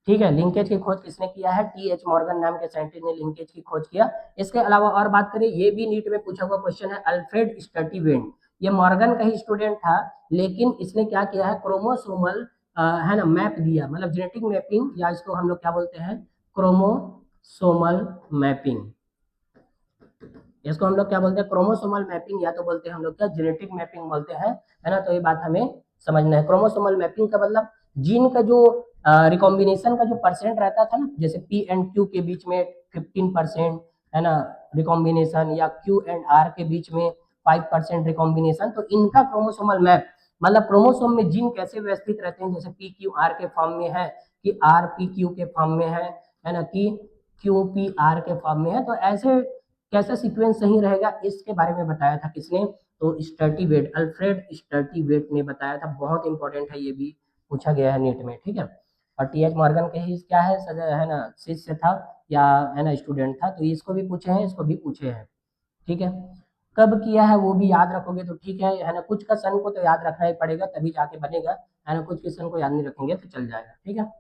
ठीक है, लिंकेज की खोज किसने किया है, टी एच मॉर्गन नाम के साइंटिस्ट ने लिंकेज की खोज किया। इसके अलावा और बात करें, ये भी नीट में पूछा हुआ क्वेश्चन है, अल्फ्रेड स्टर्टीवेंट, ये मॉर्गन का ही स्टूडेंट था, लेकिन इसने क्या किया है, क्रोमोसोमल है ना मैप दिया, मतलब जेनेटिक मैपिंग, या इसको हम लोग क्या बोलते हैं, क्रोमोसोमल मैपिंग। इसको हम लोग क्या बोलते हैं, क्रोमोसोमल मैपिंग, या तो बोलते हैं हम लोग क्या, जेनेटिक मैपिंग बोलते हैं, है ना। तो ये बात हमें समझना है। क्रोमोसोमल मैपिंग का मतलब जीन का जो रिकॉम्बिनेशन का जो परसेंट रहता था ना, जैसे पी एंड क्यू के बीच में 15% है ना रिकॉम्बिनेशन, या क्यू एंड आर के बीच में 5% रिकॉम्बिनेशन, तो इनका क्रोमोसोमल मैप, मतलब क्रोमोसोम में जीन कैसे व्यवस्थित रहते हैं, जैसे पी क्यू आर के फॉर्म में है, कि आर पी क्यू के फॉर्म में है ना, कि क्यू पी आर के फॉर्म में है, तो ऐसे कैसा सीक्वेंस सही रहेगा, इसके बारे में बताया था किसने, तो स्टर्टीवेट, अल्फ्रेड स्टर्टीवेट ने बताया था। बहुत इंपॉर्टेंट है, ये भी पूछा गया है नीट में। ठीक है, और टी एच मॉर्गन के ही क्या है, सजा है ना, शिष्य था या है ना स्टूडेंट था, तो इसको भी पूछे हैं, इसको भी पूछे हैं। ठीक है, कब किया है वो भी याद रखोगे तो ठीक है ना, कुछ का सन को तो याद रखना ही पड़ेगा, तभी जाके बनेगा, है ना, कुछ के सन को याद नहीं रखेंगे तो चल जाएगा। ठीक है,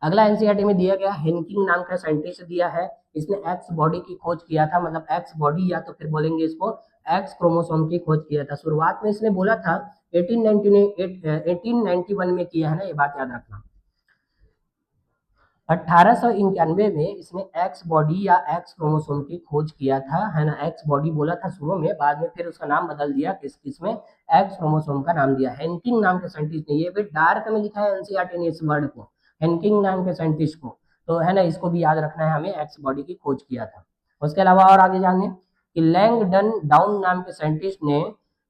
अगला एनसीईआरटी में दिया गया, हेनकिंग नाम का साइंटिस्ट दिया है, इसने एक्स बॉडी की खोज किया था, मतलब एक्स बॉडी, या तो फिर बोलेंगे इसको एक्स क्रोमोसोम की खोज किया था। शुरुआत में इसने बोला था 1891 में किया है ना, ये बात याद रखना। 1891 में इसने एक्स बॉडी या एक्स क्रोमोसोम की खोज किया था, है ना, एक्स बॉडी बोला था शुरू में, बाद में फिर उसका नाम बदल दिया, किस किस में, एक्स क्रोमोसोम का नाम दिया। हेनकिंग नाम के साइंटिस्ट ने, ये भी डार्क में लिखा है एनसीईआरटी ने इस वर्ड को, हेनकिंग नाम के साइंटिस्ट को, तो है ना इसको भी याद रखना है हमें, एक्स बॉडी की खोज किया था। उसके अलावा और आगे जाने कि लैंगडन डाउन नाम के साइंटिस्ट ने,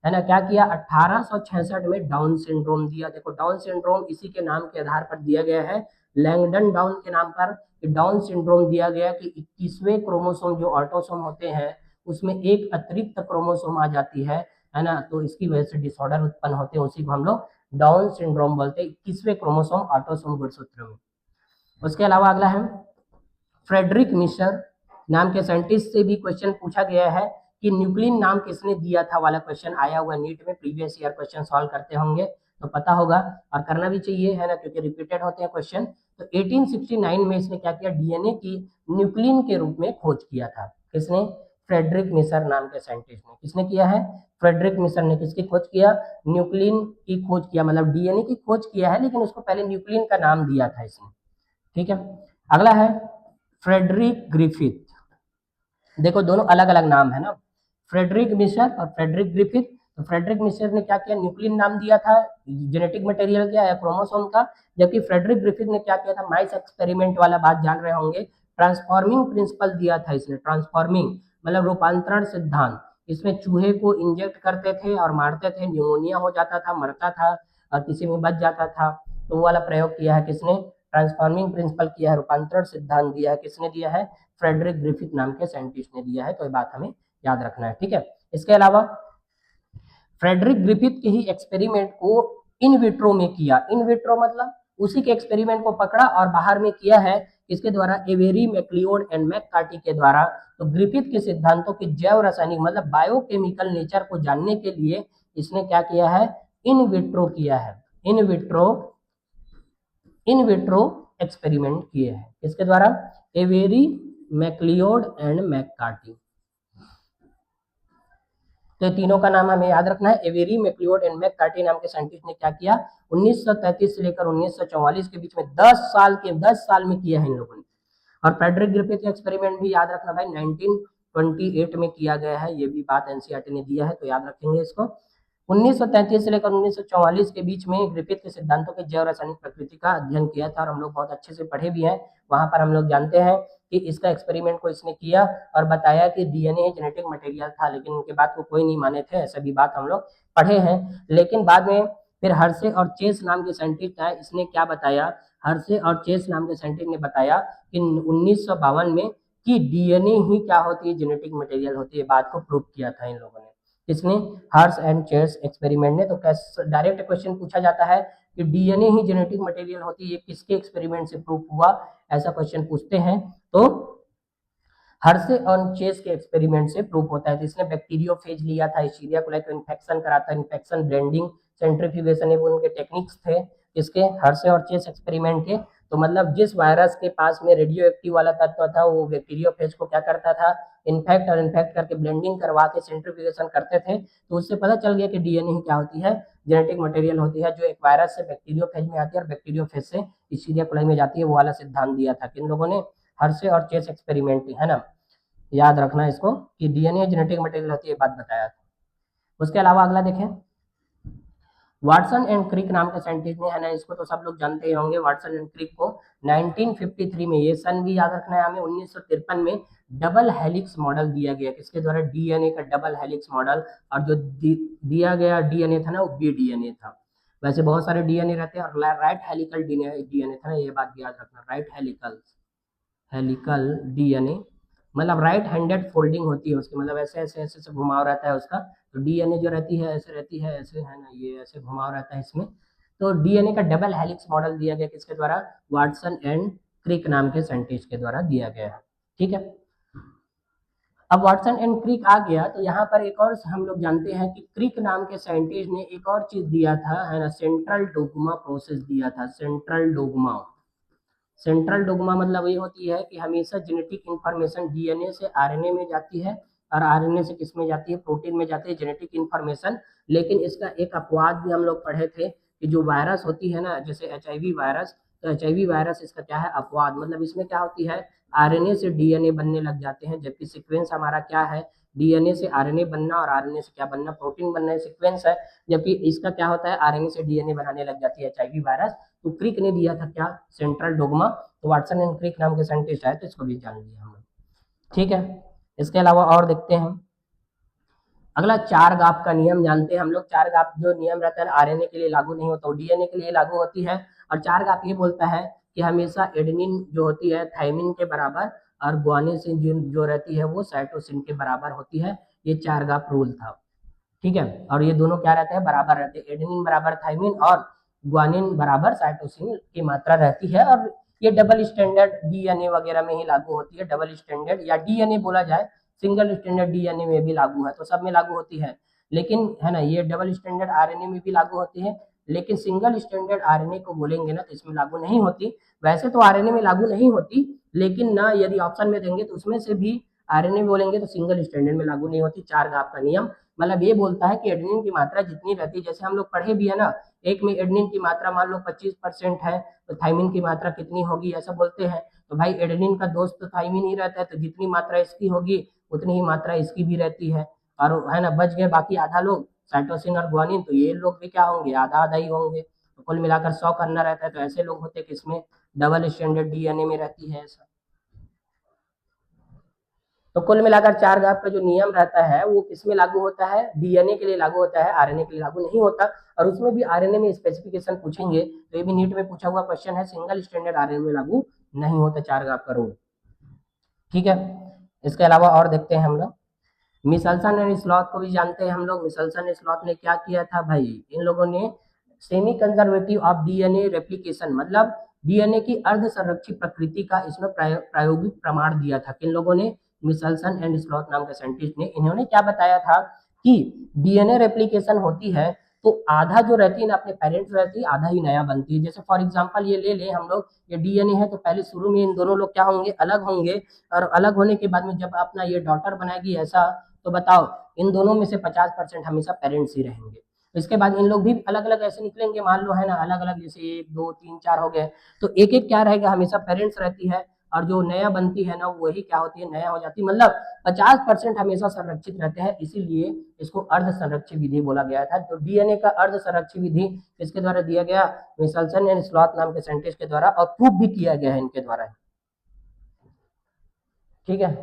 है ना, क्या किया, 1866 में डाउन सिंड्रोम दिया। देखो डाउन सिंड्रोम इसी के नाम के आधार पर दिया गया है, लैंगडन डाउन के नाम पर डाउन सिंड्रोम दिया गया, कि 21वें क्रोमोसोम जो ऑटोसोम होते हैं उसमें एक अतिरिक्त क्रोमोसोम आ जाती है ना, तो इसकी वजह से डिसऑर्डर उत्पन्न होते हैं, उसी को हम लोग डाउन सिंड्रोम बोलते हैं, 21वें क्रोमोसोम ऑटोसोम गुणसूत्र में। उसके अलावा अगला है फ्रेडरिक मिशर नाम के साइंटिस्ट से भी क्वेश्चन पूछा गया है कि न्यूक्लिन नाम किसने दिया था, वाला क्वेश्चन आया हुआ नीट में, प्रीवियस ईयर क्वेश्चन सॉल्व करते होंगे तो पता होगा, और करना भी चाहिए, है ना, क्योंकि रिपीटेड होते हैं क्वेश्चन। तो 1869 में इसने क्या किया, डीएनए की न्यूक्लिन के रूप में खोज किया था, किसने, फ्रेडरिक मिशर नाम के साइंटिस्ट ने। किसने किया है, फ्रेडरिक मिशर ने किसकी खोज किया, न्यूक्लिन की खोज किया, मतलब डीएनए की खोज किया है, लेकिन उसको पहले न्यूक्लिन का नाम दिया था इसने। ठीक है, अगला है फ्रेडरिक ग्रिफिथ। देखो दोनों अलग अलग नाम है ना, फ्रेडरिक मिशर और फ्रेडरिक ग्रिफिथ। तो फ्रेडरिक मिशर ने क्या किया, न्यूक्लिन नाम दिया था, जेनेटिक मटेरियल क्या है, क्रोमोसोम का, जबकि फ्रेडरिक ग्रिफिथ ने क्या किया था, माइस एक्सपेरिमेंट वाला बात जान रहे होंगे, ट्रांसफॉर्मिंग प्रिंसिपल दिया था इसने, ट्रांसफॉर्मिंग मतलब रूपांतरण सिद्धांत। इसमें चूहे को इंजेक्ट करते थे और मारते थे, न्यूमोनिया हो जाता था, मरता था, और किसी में बच जाता था, तो वो वाला प्रयोग किया है किसने, ट्रांसफॉर्मिंग प्रिंसिपल किया है, रूपांतरण सिद्धांत दिया है, किसने दिया है, फ्रेडरिक ग्रिफिथ नाम के साइंटिस्ट ने दिया है, तो ये बात हमें याद रखना है। ठीक है, इसके अलावा फ्रेडरिक ग्रिफिथ के ही एक्सपेरिमेंट को इन विट्रो में किया, इन विट्रो मतलब उसी के एक्सपेरिमेंट को पकड़ा और बाहर में किया है, इसके द्वारा एवेरी, मैक्लियोड एंड मैककार्टी के द्वारा। तो ग्रिफिथ के सिद्धांतों की जैव रासायनिक मतलब बायोकेमिकल नेचर को जानने के लिए इसने क्या किया है, इन विट्रो किया है, इन विट्रो एक्सपेरिमेंट किए हैं, इसके द्वारा, एवेरी, मैक्लियोड एंड मैककार्टी। तो तीनों का नाम हमें याद रखना है, एवेरी, मैक्लियोड एंड मैककार्टी नाम के साइंटिस्ट ने क्या किया, 1933 से लेकर 1944 के बीच में 10 साल में किया है इन लोगों ने। और फ्रेडरिक ग्रिफिथ एक्सपेरिमेंट भी याद रखना भाई, 1928 में किया गया है, ये भी बात एनसीईआरटी ने दिया है, तो याद रखेंगे इसको। 1933 से लेकर 1944 के बीच में ग्रिफिथ के सिद्धांतों के जैव रासायनिक प्रकृति का अध्ययन किया था, और हम लोग बहुत अच्छे से पढ़े भी हैं। वहां पर हम लोग जानते हैं कि इसका एक्सपेरिमेंट को इसने किया और बताया कि डीएनए जेनेटिक मटेरियल था, लेकिन उनके बात को कोई नहीं माने थे, ऐसा भी बात हम लोग पढ़े हैं। लेकिन बाद में फिर हर्शे और चेस नाम के साइंटिस्ट है, इसने क्या बताया, हर्शे और चेस नाम के साइंटिस्ट ने बताया कि 1952 में कि डीएनए ही क्या होती है, जेनेटिक मटेरियल होती है, बात को प्रूव किया था इन लोगों ने। इसने हर्श एंड चेस एक्सपेरिमेंट ने। तो डायरेक्ट क्वेश्चन पूछा जाता है कि डीएनए ही जेनेटिक मटेरियल होती है, ये किसके एक्सपेरिमेंट से प्रूव हुआ, ऐसा क्वेश्चन पूछते हैं तो हर्शे और चेस के एक्सपेरिमेंट से प्रूव होता है। तो इसने बैक्टीरियोफेज लिया था, इशीरिया कोलाई को इन्फेक्शन कराता, इन्फेक्शन ब्लेंडिंग सेंट्रीफ्यूगेशन, वो उनके टेक्निक्स थे इसके हर्शे और चेस एक्सपेरिमेंट के। तो मतलब जिस वायरस के पास में रेडियो एक्टिव वाला तत्व था, वो बैक्टीरियोफेज को क्या करता था, इन्फेक्ट और इन्फेक्ट करके ब्लेंडिंग करवा के सेंट्रीफ्यूगेशन करते थे। तो उससे पता चल गया कि डीएनए ही क्या होती है, जेनेटिक मटेरियल होती है, जो एक वायरस से बैक्टीरियोफेज में आती है और बैक्टीरियोफेज से इशीरिया कोलाई में जाती है, वो वाला सिद्धांत दिया था किन लोगों ने, हर्शे और चेस एक्सपेरिमेंट, है ना। याद रखना इसको कि डीएनए जेनेटिक मटेरियल होती है, बात बताया था। उसके अलावा अगला देखें, वाटसन एंड क्रिक नाम के साइंटिस्ट ने, है ना, इसको तो सब लोग जानते ही होंगे, वाटसन एंड क्रिक को 1953 में, ये सन भी याद रखना है हमें, 1953 में डबल हेलिक्स मॉडल दिया गया, किसके द्वारा, डीएनए का डबल हेलिक्स मॉडल। और जो दिया गया डीएनए था ना, वो बी डीएनए था। वैसे बहुत सारे डीएनए रहते हैं, और राइट हेलिकल डीएनए था ना, ये बात याद रखना, राइट हेलिकल डीएनए, मतलब राइट हैंडेड फोल्डिंग होती है उसकी, मतलब ऐसे ऐसे ऐसे से घुमाव रहता है उसका। तो डीएनए जो रहती है ऐसे रहती है, ऐसे, है ना, ये ऐसे घुमाव रहता है इसमें। तो डीएनए का डबल हेलिक्स मॉडल दिया गया किसके द्वारा, वाटसन एंड क्रिक नाम के साइंटिस्ट के द्वारा दिया गया है। ठीक है, अब वाटसन एंड क्रिक आ गया, तो यहाँ पर एक और हम लोग जानते हैं कि क्रिक नाम के साइंटिस्ट ने एक और चीज दिया था, है ना, सेंट्रल डोग्मा प्रोसेस दिया था, सेंट्रल डोग्मा। सेंट्रल डोग्मा मतलब ये होती है कि हमेशा जेनेटिक इंफॉर्मेशन डीएनए से आरएनए में जाती है, और आरएनए से किस में जाती है, प्रोटीन में जाती है जेनेटिक इंफॉर्मेशन। लेकिन इसका एक अपवाद भी हम लोग पढ़े थे कि जो वायरस होती है ना, जैसे एचआईवी वायरस, तो एचआईवी वायरस इसका क्या है, अपवाद, मतलब इसमें क्या होती है, आरएनए से डीएनए बनने लग जाते हैं, जबकि सीक्वेंस हमारा क्या है, डीएनए से आरएनए बनना और आरएनए से क्या बनना, प्रोटीन बनना, सीक्वेंस है। जबकि इसका क्या होता है, आरएनए से डीएनए बनाने लग जाती है एचआईवी वायरस। तो क्रिक ने दिया था क्या, सेंट्रल डोग्मा। तो वाटसन एंड क्रिक नाम के साइंटिस्ट है, तो इसको भी जान लिया हम। ठीक है, इसके अलावा और देखते हैं, अगला चार गाप का नियम जानते हैं हम लोग। चार गाप जो नियम रहता है आरएनए के लिए लागू नहीं होता, डीएनए के लिए लागू होती है। और चार गाप ये बोलता है कि हमेशा एडेनिन जो होती है थाइमिन के बराबर, और ग्वानिन जो रहती है वो साइटोसिन के बराबर होती है। ये चार गाप रूल था। ठीक है, और ये दोनों क्या रहते हैं, बराबर रहते हैं, एडेनिन बराबर थाइमिन और ग्वानिन बराबर साइटोसिन की मात्रा रहती है। और ये डबल स्टैंडर्ड डीएनए वगैरह में ही लागू होती है, डबल स्टैंडर्ड या डीएनए बोला जाए, सिंगल स्टैंडर्ड डीएनए में भी लागू है, तो सब में लागू होती है। लेकिन है ना, ये डबल स्टैंडर्ड आरएनए में भी लागू होती है, लेकिन सिंगल स्टैंडर्ड आरएनए को बोलेंगे ना तो इसमें लागू नहीं होती। वैसे तो आरएनए में लागू नहीं होती, लेकिन ना यदि ऑप्शन में देंगे तो उसमें से भी आरएनए बोलेंगे तो सिंगल स्टैंडर्ड में लागू नहीं होती। चार गाप का नियम मतलब ये बोलता है कि एडेनिन की मात्रा जितनी रहती है, जैसे हम लोग पढ़े भी है ना, एक में एडेनिन की मात्रा मान लो 25% है, तो थाइमिन की मात्रा कितनी होगी, ऐसा बोलते हैं। तो भाई एडेनिन का दोस्त तो थाइमिन ही रहता है, तो जितनी मात्रा इसकी होगी उतनी ही मात्रा इसकी भी रहती है। और है ना, बच गए बाकी आधा लोग, साइटोसिन और ग्वानिन, तो ये लोग भी क्या होंगे, आधा आधा ही होंगे। तो कुल मिलाकर 100 करना रहता है, तो ऐसे लोग होते हैं किसमें, डबल स्टैंडर्ड डीएनए में रहती है ऐसा। तो कुल मिलाकर चार गाप का जो नियम रहता है वो किसमें लागू होता है, डीएनए के लिए लागू होता है, आरएनए के लिए लागू नहीं होता। और उसमें भी आरएनए में स्पेसिफिकेशन पूछेंगे, तो ये भी नीट में पूछा हुआ क्वेश्चन है, सिंगल स्टैंडर्ड आरएनए में लागू नहीं होता चार गाप का रूल। ठीक है, इसके अलावा और देखते हैं हम लोग, मिसल्सन एंड स्लॉथ को भी जानते हैं हम लोग। मिसल्सन स्लॉथ ने क्या किया था भाई, इन लोगों ने semi conservative of DNA replication, मतलब डीएनए की अर्ध संरक्षित प्रकृति का इसमें प्रायोगिक प्रमाण दिया था। किन लोगों ने, मिसल्सन एंड स्लॉथ नाम के साइंटिस्ट ने। इन्होंने क्या बताया था कि डीएनए रेप्लिकेशन होती है तो आधा जो रहती है ना अपने पेरेंट्स रहती है, आधा ही नया बनती है। जैसे फॉर एग्जांपल ये ले ले हम लोग, ये डीएनए है, तो पहले शुरू में इन दोनों लोग क्या होंगे, अलग होंगे, और अलग होने के बाद में जब अपना ये डॉटर बनाएगी ऐसा, तो बताओ इन दोनों में से 50% हमेशा पेरेंट्स ही रहेंगे। इसके बाद इन लोग भी अलग अलग ऐसे निकलेंगे, मान लो है ना, अलग अलग, जैसे 1 2 3 4 हो गए, तो एक एक क्या रहेगा, हमेशा पेरेंट्स रहती है। और जो नया बनती है ना वही क्या होती है, नया हो जाती है। मतलब 50% हमेशा संरक्षित रहते हैं, इसीलिए इसको अर्ध संरक्षित विधि बोला गया था। तो डीएनए का अर्ध संरक्षित विधि किसके द्वारा दिया गया, मिचेल्सन एंड स्लॉथ नाम के साइंटिस्ट के द्वारा, और प्रूफ भी किया गया है इनके द्वारा। ठीक है,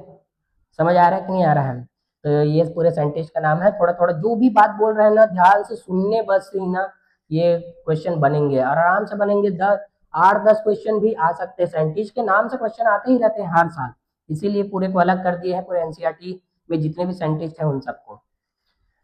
समझ आ रहा है कि नहीं आ रहा है। तो ये पूरे साइंटिस्ट का नाम है। थोड़ा थोड़ा जो भी बात बोल रहे हैं ना ध्यान से सुनने, बस ही ना ये क्वेश्चन बनेंगे और आराम से बनेंगे। 8-10 क्वेश्चन भी आ सकते हैं, साइंटिस्ट के नाम से क्वेश्चन आते ही रहते हैं हर साल, इसीलिए पूरे को अलग कर दिए हैं पूरे एनसीईआरटी में जितने भी साइंटिस्ट हैं उन सबको।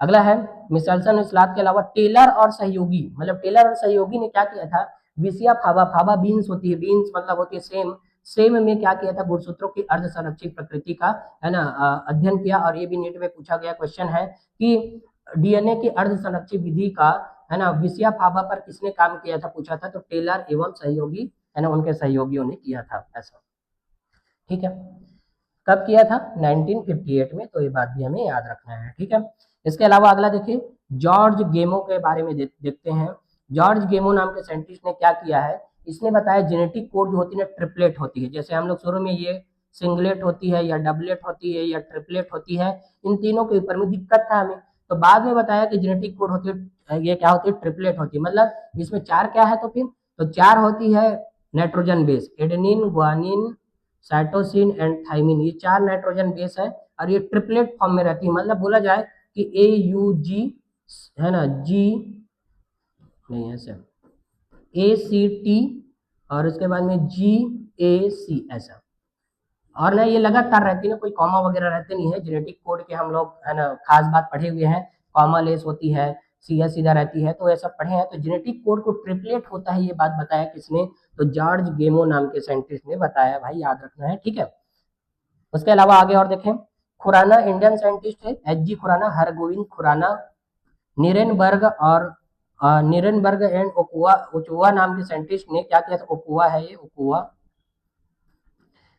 अगला है मिचेल्सन और स्लॉथ के अलावा टेलर और सहयोगी, मतलब टेलर और सहयोगी ने क्या किया था, विसिया फावा, फावा बीन्स होती है, बीन्स मतलब होती है सेम, सेम में क्या किया था, गुणसूत्रों की अर्ध संरक्षित प्रकृति का है ना अध्ययन किया। और ये भी नीट में पूछा गया क्वेश्चन है कि डीएनए की अर्ध संरक्षित विधि का है ना विसिया फावा पर किसने काम किया था, पूछा था, तो टेलर एवं सहयोगी है ना उनके सहयोगियों ने किया था ऐसा। ठीक है, कब किया था, 1958 में, तो ये बात भी हमें याद रखना है। ठीक है, इसके अलावा अगला देखिए जॉर्ज गेमो के बारे में देखते हैं। जॉर्ज गेमो नाम के साइंटिस्ट ने क्या किया है, इसने बताया जेनेटिक कोड जो होती है ना ट्रिपलेट होती है, जैसे हम लोग शुरू में ये सिंगलेट होती है या डबलेट होती है या ट्रिपलेट होती है, इन तीनों के ऊपर में दिक्कत था हमें, तो बाद में बताया कि जेनेटिक कोड होती है ये क्या होती है, ट्रिपलेट होती है। मतलब इसमें 4 क्या है, तो फिर तो 4 होती है nitrogen base, adenine, guanine, cytosine and thymine, ये 4 नाइट्रोजन बेस है और ये ट्रिपलेट फॉर्म में रहती है। मतलब बोला जाए कि AUG है ना, जी नहीं ऐसे ACT और उसके बाद में GAC ऐसा, और ना ये लगातार रहती है ना, कोई कॉमा वगैरह रहते नहीं है। जेनेटिक कोड के हम लोग है ना खास बात पढ़े हुए हैं, कॉमा लेस होती है, सीधा सीधा रहती है, तो ऐसा पढ़े हैं। तो जेनेटिक कोड को ट्रिपलेट होता है, ये बात बताया किसने, तो जॉर्ज गेमो नाम के साइंटिस्ट ने बताया, भाई याद रखना है। ठीक है, उसके अलावा आगे और देखें, खुराना इंडियन साइंटिस्ट है, HG खुराना, हरगोविंद खुराना, निरेनबर्ग और निरेनबर्ग एंड ओकुआ ओचुआ नाम के साइंटिस्ट ने क्या किया था, ओकुआ है ये, ओकुआ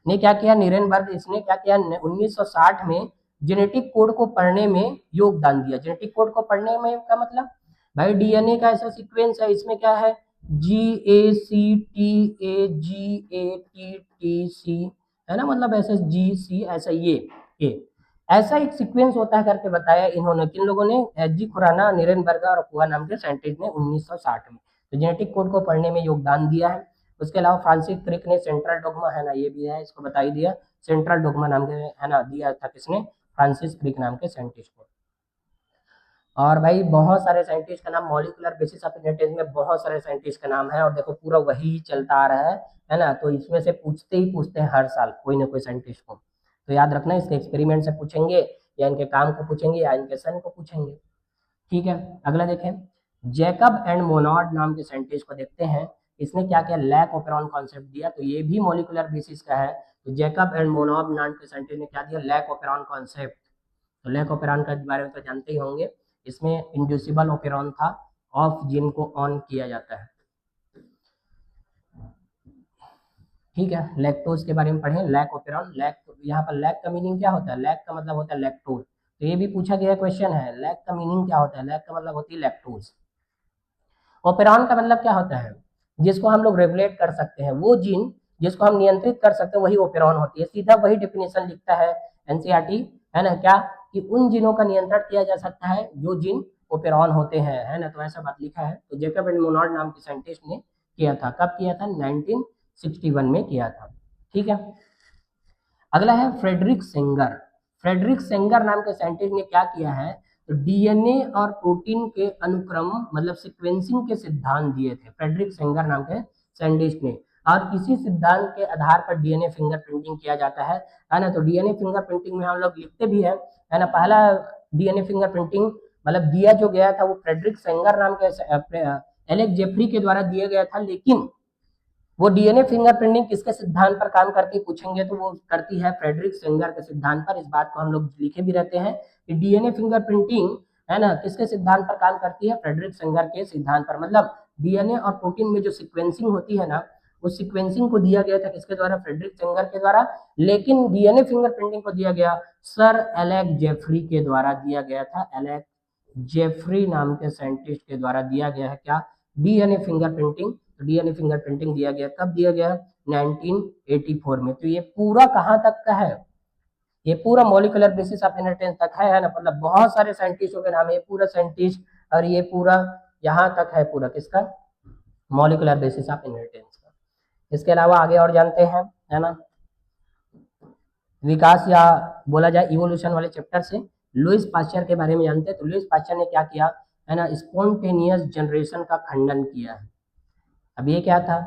ने क्या किया, निरेनबर्ग इसने क्या किया 1960 में जेनेटिक कोड को पढ़ने में योगदान दिया। जेनेटिक कोड को पढ़ने में का मतलब भाई डीएनए का ऐसा सीक्वेंस है, इसमें क्या है GACTAGATTC है ना, मतलब ऐसा GC ऐसा ये A ऐसा एक सीक्वेंस होता है करके बताया इन्होंने, किन लोगों ने, HG खुराना, निरेनबर्ग और कुआ नाम के साइंटिस्ट ने 1960 में, तो जेनेटिक कोड को पढ़ने में योगदान दिया है। उसके अलावा फ्रांसिस क्रिक ने सेंट्रल डोगमा है ना, ये भी है, इसको बता ही दिया, सेंट्रल डोगमा नाम के है ना दिया था किसने, फ्रांसिस क्रिक नाम के साइंटिस्ट ने। और भाई बहुत सारे साइंटिस्ट का नाम, मॉलिकुलर बेसिस ऑफ इनहेरिटेंस में बहुत सारे साइंटिस्ट का नाम है, और देखो पूरा वही चलता आ रहा है ना, तो इसमें से पूछते ही पूछते हैं हर साल कोई ना कोई साइंटिस्ट को, तो याद रखना इसके एक्सपेरिमेंट से पूछेंगे या इनके काम को पूछेंगे या इनके सन को पूछेंगे। ठीक है, अगला देखें, जैकब एंड मोनार्ड नाम के साइंटिस्ट को देखते हैं, इसने क्या किया, लैक ओपेरॉन कॉन्सेप्ट दिया, तो ये भी मॉलिकुलर बेसिस का है। तो जैकब एंड मोनार्ड नाम के साइंटिस्ट ने क्या दिया, लैक ओपेरॉन कॉन्सेप्ट। तो लैक ओपेरॉन के बारे में तो जानते ही होंगे, इसमें इंड्यूसिबल ओपेरॉन था, ऑफ जीन को ऑन किया जाता है। ठीक है, लैक्टोज के बारे में पढ़ें, लैक ओपेरॉन, लैक, यहाँ पर लैक का मीनिंग क्या होता है, लैक का मतलब होता है लैक्टोज, तो ये भी पूछा गया क्वेश्चन है, लैक का मीनिंग क्या होता है, लैक का मतलब होती है लैक्टोज। ओपेरॉन का मतलब क्या होता है, जिसको हम लोग रेगुलेट कर सकते हैं, वो जीन जिसको हम नियंत्रित कर सकते हैं वही ओपेरॉन होती है, सीधा वही डेफिनेशन लिखता है एनसीईआरटी है ना, क्या कि उन जीनों का नियंत्रण किया जा सकता है जो जीन ओपेरॉन होते हैं, है ना, तो ऐसा बात लिखा है। तो जैकब एंड मोनार्ड नाम के साइंटिस्ट ने किया था, कब किया था, 1961 में किया था। ठीक है, अगला है फ्रेडरिक सेंगर। फ्रेडरिक सेंगर नाम के साइंटिस्ट ने क्या किया है, तो डीएनए और प्रोटीन के अनुक्रम मतलब सीक्वेंसिंग के सिद्धांत दिए थे फ्रेडरिक सेंगर नाम के साइंटिस्ट ने, और इसी सिद्धांत के आधार पर डीएनए फिंगरप्रिंटिंग किया जाता है ना। तो डीएनए फिंगरप्रिंटिंग में हम लोग लिखते भी है ना, पहला डीएनए फिंगरप्रिंटिंग मतलब दिया जो गया था वो फ्रेडरिक सेंगर नाम के एलेक्स जेफरी के द्वारा दिया गया था, लेकिन वो डीएनए फिंगरप्रिंटिंग किसके सिद्धांत पर काम करती है पूछेंगे, तो वो करती है फ्रेडरिक सेंगर के सिद्धांत पर। इस बात को हम लोग लिखे भी रहते हैं कि डीएनए फिंगरप्रिंटिंग है ना किसके सिद्धांत पर काम करती है, फ्रेडरिक सेंगर के सिद्धांत पर। मतलब डीएनए और प्रोटीन में जो सिक्वेंसिंग होती है ना, उस सिक्वेंसिंग को दिया गया था किसके द्वारा, फ्रेडरिक सेंगर के द्वारा, लेकिन डीएनए फिंगरप्रिंटिंग को दिया गया सर एलेक्स जेफरी के द्वारा दिया गया था, एलेक्स जेफरी नाम के साइंटिस्ट के द्वारा दिया गया है क्या, डीएनए फिंगरप्रिंटिंग। तो डीएनए फिंगरप्रिंटिंग दिया गया, कब दिया गया, 1984 में। तो ये पूरा कहाँ तक का है, ये पूरा मॉलिकुलर बेसिस ऑफ इनहेरिटेंस तक है ना, मतलब बहुत सारे साइंटिस्टों के नाम है, ये पूरा साइंटिस्ट और ये पूरा यहाँ तक है, पूरा किसका, मॉलिकुलर बेसिस ऑफ इनहेरिटेंस का। इसके अलावा आगे और जानते हैं, है ना, विकास या बोला जाए इवोल्यूशन वाले चैप्टर से लुईस पाश्चर के बारे में जानते हैं। तो लुईस पाश्चर ने क्या किया है ना, स्पॉन्टेनियस जनरेशन का खंडन किया है। अब ये क्या था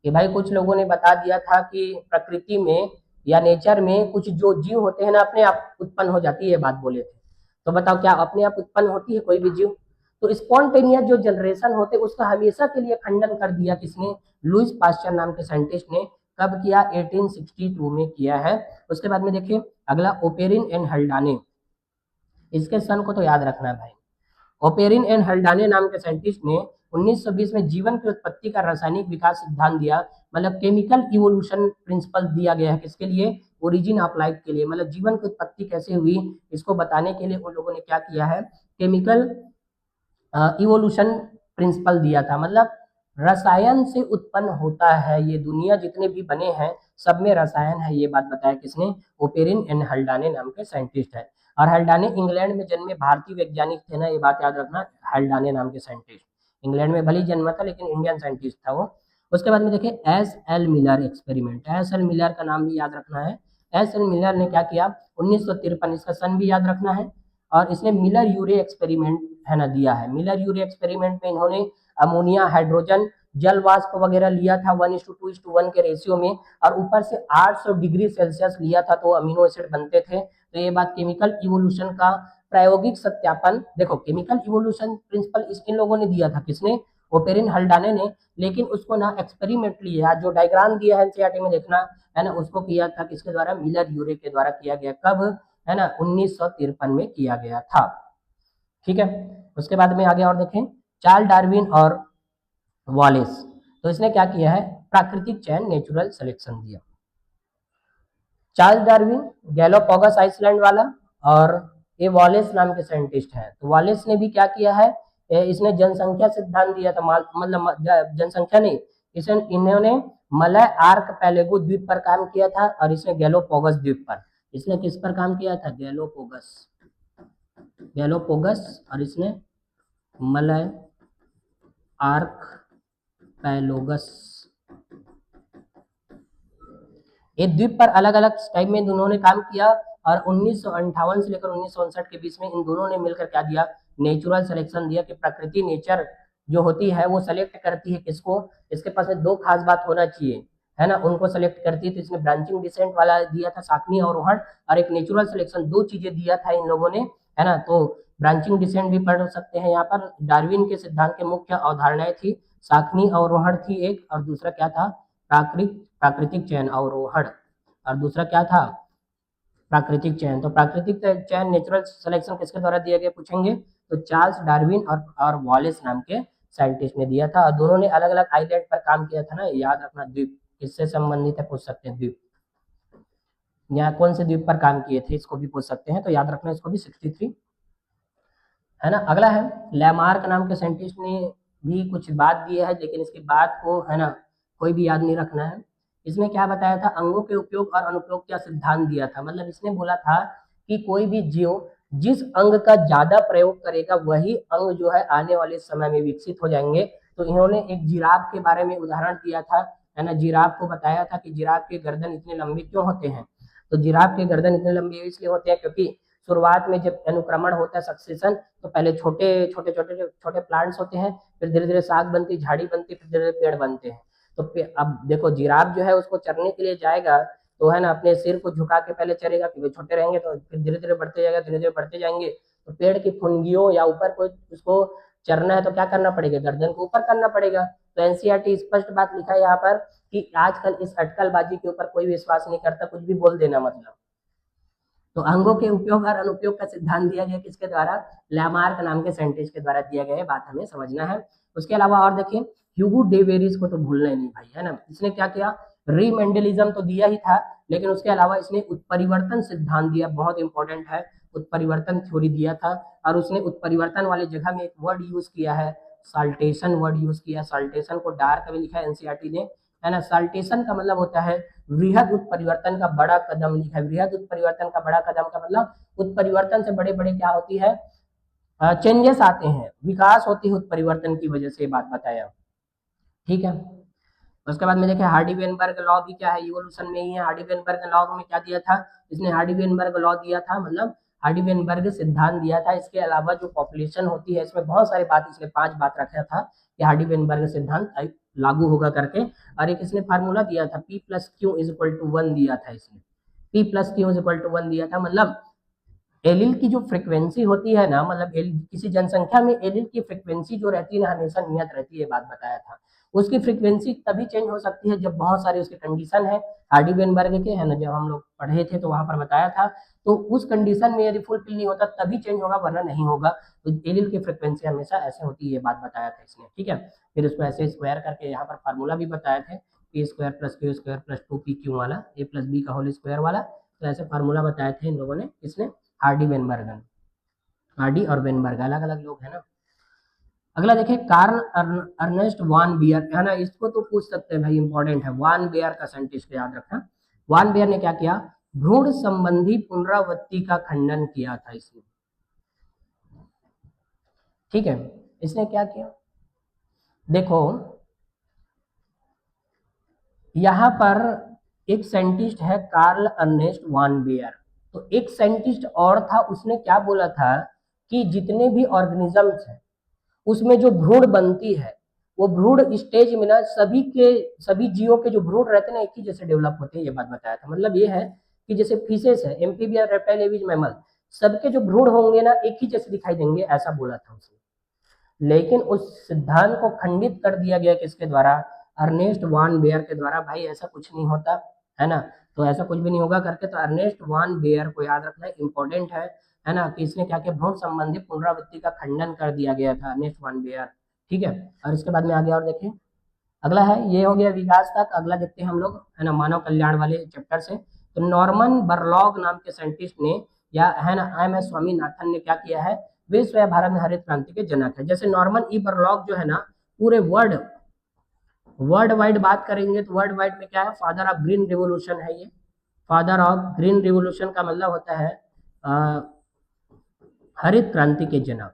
कि भाई कुछ लोगों ने बता दिया था कि प्रकृति में या नेचर में कुछ जो जीव होते हैं ना अपने आप उत्पन्न हो जाती है, ये बात बोले थे। तो बताओ क्या अपने आप उत्पन्न होती है कोई भी जीव? तो स्पॉन्टेनियस जो जनरेशन होते उसका हमेशा के लिए खंडन कर दिया किसने, लुईस पाश्चर नाम के साइंटिस्ट ने। कब किया, 1862 में किया है। उसके बाद में देखिए अगला ओपेरिन एंड हल्डाने, इसके सन को तो याद रखना है भाई। ओपेरिन एंड हल्डाने नाम के साइंटिस्ट ने 1920 में जीवन की उत्पत्ति का रासायनिक विकास सिद्धांत दिया, मतलब केमिकल इवोल्यूशन प्रिंसिपल दिया गया है किसके लिए, ओरिजिन ऑफ लाइफ के लिए, मतलब जीवन की उत्पत्ति कैसे हुई इसको बताने के लिए उन लोगों ने क्या किया है, केमिकल इवोल्यूशन प्रिंसिपल दिया था। मतलब रसायन से उत्पन्न होता है ये दुनिया, जितने भी बने हैं सब में रसायन है, ये बात बताया किसने, ओपेरिन एंड हल्डाने नाम के साइंटिस्ट है। और हल्डाने इंग्लैंड में जन्मे भारतीय वैज्ञानिक थे ना, ये बात याद रखना, हल्डाने नाम के साइंटिस्ट, इंग्लैंड में भले जन्मा था लेकिन इंडियन साइंटिस्ट था वो। उसके बाद में देखिए S L Miller experiment, S L Miller का नाम भी याद रखना है। एस एल मिलर ने क्या किया, 1953, इसका सन भी याद रखना है। और इसने मिलर यूरे एक्सपेरिमेंट है ना दिया है। मिलर यूरे एक्सपेरिमेंट में इन्होंने अमोनिया, हाइड्रोजन, जल वाष्प वगैरह लिया था 1:2:1 के रेशियो में, और ऊपर से 800 डिग्री सेल्सियस लिया था तो अमीनो एसिड बनते थे। तो ये बात केमिकल इवोल्यूशन का प्रायोगिक सत्यापन, देखो केमिकल इवोल्यूशन प्रिंसिपल इन लोगों ने दिया था, किसने, ओपेरिन हल्डाने ने, लेकिन उसको ना एक्सपेरिमेंटली है, जो डायग्राम दिया है एनसीईआरटी में देखना है ना, उसको किया था किसके द्वारा, मिलर यूरे के द्वारा किया गया। कब, है ना, 1953 में किया गया था। ठीक है, उसके बाद में आगे और देखें, चार्ल्स डार्विन और वॉलेस, तो इसने क्या किया है, प्राकृतिक चयन नेचुरल सिलेक्शन दिया। चार्ल्स डार्विन गैलोपोगस आइसलैंड वाला, और ये वॉलेस नाम के साइंटिस्ट हैं। तो वॉलेस ने भी क्या किया है, इसने जनसंख्या सिद्धांत दिया था, मतलब जनसंख्या नहीं, इसे इन्होंने मलय आर्कपेलागो द्वीप पर काम किया था, और इसने गैलोपोगस द्वीप पर, इसने किस पर काम किया था, गैलोपोगस, गैलोपोगस, और इसने मलय आर्कपेलागोस, ये द्वीप पर अलग अलग टाइम में उन्होंने काम किया। और 1958 से लेकर 1959 के बीच में इन दोनों ने मिलकर क्या दिया, नेचुरल सिलेक्शन दिया, कि प्रकृति नेचर जो होती है वो सेलेक्ट करती है किसको, इसके पास में दो खास बात होना चाहिए, है ना, उनको सेलेक्ट करती है। तो इसने ब्रांचिंग डिसेंट वाला दिया था, साखनी अवरोहण, और एक नेचुरल सिलेक्शन, दो चीजें दिया था इन लोगों ने, है ना। तो ब्रांचिंग डिसेंट भी पढ़ सकते हैं यहाँ पर। डार्विन के सिद्धांत के मुख्य अवधारणाएं थी, साखनी अवरोहण थी एक, और दूसरा क्या था, प्राकृतिक चयन अवरोहण, और दूसरा क्या था, प्राकृतिक चयन। तो प्राकृतिक चयन नेचुरल सिलेक्शन किसके द्वारा दिया गया पूछेंगे, तो चार्ल्स डार्विन और वॉलेस नाम के साइंटिस्ट ने दिया था। और दोनों ने अलग अलग आइलैंड पर काम किया था ना, याद रखना, द्वीप किससे संबंधित है पूछ सकते हैं, द्वीप, यहाँ कौन से द्वीप पर काम किए थे इसको भी पूछ सकते हैं, तो याद रखना इसको भी, 63, है ना। अगला है लैमार्क नाम के साइंटिस्ट ने भी कुछ बात दी है, लेकिन इसकी बात को, है ना, कोई भी याद नहीं रखना है। इसने क्या बताया था, अंगों के उपयोग और अनुपयोग का सिद्धांत दिया था। मतलब इसने बोला था कि कोई भी जीव जिस अंग का ज्यादा प्रयोग करेगा वही अंग जो है आने वाले समय में विकसित हो जाएंगे। तो इन्होंने एक जिराफ के बारे में उदाहरण दिया था, है ना, जिराफ को बताया था कि जिराफ के गर्दन इतने लंबे क्यों होते हैं। तो जिराफ के गर्दन इतने लंबे इसलिए होते हैं क्योंकि शुरुआत में जब अनुक्रमण होता है, सक्सेशन, तो पहले छोटे छोटे छोटे छोटे प्लांट्स होते हैं, फिर धीरे धीरे साग बनती, झाड़ी बनती, फिर धीरे धीरे पेड़ बनते हैं। तो अब देखो जिराफ जो है उसको चरने के लिए जाएगा तो, है ना, अपने सिर को झुका के पहले चरेगा, क्योंकि छोटे रहेंगे, तो फिर धीरे धीरे बढ़ते जाएगा, धीरे धीरे बढ़ते जाएंगे। तो पेड़ की फुनगियों या ऊपर कोई उसको चरना है तो क्या करना पड़ेगा, गर्दन को ऊपर करना पड़ेगा। तो एनसीईआरटी स्पष्ट बात लिखा है यहाँ पर कि आजकल इस अटकलबाजी के ऊपर कोई विश्वास नहीं करता, कुछ भी बोल देना मतलब। तो अंगों के उपयोग और अनुपयोग का सिद्धांत दिया गया किसके द्वारा, लैमार्क नाम के साइंटिस्ट के द्वारा दिया गया है, बात हमें समझना है। उसके अलावा और देखिए, ह्यूगो डेवेरिस को तो भूलना ही नहीं भाई, है ना। इसने क्या किया, रीमेंडलिज्म तो दिया ही था, लेकिन उसके अलावा इसने उत्परिवर्तन सिद्धांत दिया, बहुत इंपॉर्टेंट है, उत्परिवर्तन थ्योरी दिया था। और उसने उत्परिवर्तन वाले जगह में एक वर्ड यूज किया है, साल्टेशन वर्ड यूज किया। साल्टेशन को डार्क में लिखा है एनसीईआरटी ने, है ना। साल्टेशन का मतलब होता है वृहद उत्परिवर्तन का बड़ा कदम लिखा है। वृहद उत्परिवर्तन का बड़ा कदम का मतलब उत्परिवर्तन से बड़े बड़े क्या होती है, चेंजेस आते हैं, विकास होती है उत्परिवर्तन की वजह से, ये बात बताया। ठीक है, उसके बाद में देखें हार्डी वेनबर्ग लॉ भी क्या है, इवोल्यूशन में ही है। हार्डी वेनबर्ग लॉ में क्या दिया था, इसने हार्डी वेनबर्ग लॉ दिया था, मतलब हार्डी वेनबर्ग सिद्धांत दिया था। इसके अलावा जो पॉपुलेशन होती है, इसमें बहुत सारी बात, इसने 5 बात रखा था कि हार्डी वेनबर्ग सिद्धांत लागू होगा करके। और एक इसने फार्मूला दिया था, P + Q = 1 दिया था इसने। P + Q = 1 दिया था, मतलब एलिल की जो फ्रीक्वेंसी होती है ना, मतलब किसी जनसंख्या में एलिल की फ्रीक्वेंसी जो रहती है ना, हमेशा नियत रहती है, बात बताया था। उसकी फ्रीक्वेंसी तभी चेंज हो सकती है जब बहुत सारे उसके कंडीशन है, हार्डी वेनबर्ग के, है ना, जब हम लोग पढ़े थे तो वहां पर बताया था। तो उस कंडीशन में यदि फुलफिल नहीं होता तभी चेंज होगा, वरना नहीं होगा। तो एलिल की फ्रीक्वेंसी हमेशा ऐसे होती है, ये बात बताया था इसने। ठीक है, फिर उसको ऐसे स्क्वायर करके यहाँ पर फार्मूला भी बताए थे, P² + Q² + 2PQ वाला, A+B का होल स्क्वायर वाला। तो ऐसे फार्मूला बताए थे इन लोगों ने, किसने, हार्डी वेनबर्ग। हार्डी और वेनबर्ग अलग अलग लोग हैं ना। अगला देखिए कार्ल अर्नेस्ट वान बियर, है ना, इसको तो पूछ सकते हैं भाई, इंपॉर्टेंट है। वान बियर का साइंटिस्ट याद रखना। वान बियर ने क्या किया, भ्रूण संबंधी पुनरावृत्ति का खंडन किया था इसने। ठीक है, इसने क्या किया, देखो यहां पर एक साइंटिस्ट है कार्ल अर्नेस्ट वान बियर, तो एक साइंटिस्ट और था, उसने क्या बोला था कि जितने भी ऑर्गेनिजम्स हैं उसमें जो भ्रूण बनती है, वो भ्रूण स्टेज में ना सभी जीवों के जो भ्रूण रहते हैं ना एक ही जैसे डेवलप होते हैं, ये बात बताया था। मतलब ये है कि जैसे फिशेस है, एम्फीबियन, रेप्टाइल, एविज, मैमल, सबके जो भ्रूण होंगे ना एक ही जैसे दिखाई देंगे, ऐसा बोला था उसने। लेकिन उस सिद्धांत को खंडित कर दिया गया किसके द्वारा, अर्नेस्ट वान बेयर के द्वारा। भाई ऐसा कुछ नहीं होता, है ना, तो ऐसा कुछ भी नहीं होगा करके। तो अर्नेस्ट वान बेयर को याद रखना इंपॉर्टेंट है ना, कि इसने क्या किया, भ्रूण संबंधी पुनरावृत्ति का खंडन कर दिया गया था, अर्नेस्ट वान बेयर। ठीक है, और इसके बाद में आगे और देखें, अगला है, ये हो गया विकास तक। अगला देखते हैं हम लोग, है ना, मानव कल्याण वाले चैप्टर से। तो नॉर्मन बरलॉग नाम के साइंटिस्ट ने, या है ना MS स्वामीनाथन ने क्या किया है, विश्व या भारत में हरित क्रांति के जनक है। जैसे नॉर्मन बरलॉग जो है ना, पूरे वर्ल्ड वाइड बात करेंगे तो वर्ल्ड वाइड में क्या है, फादर ऑफ ग्रीन रिवोल्यूशन है ये। फादर ऑफ ग्रीन रिवोल्यूशन का मतलब होता है हरित क्रांति के जनक।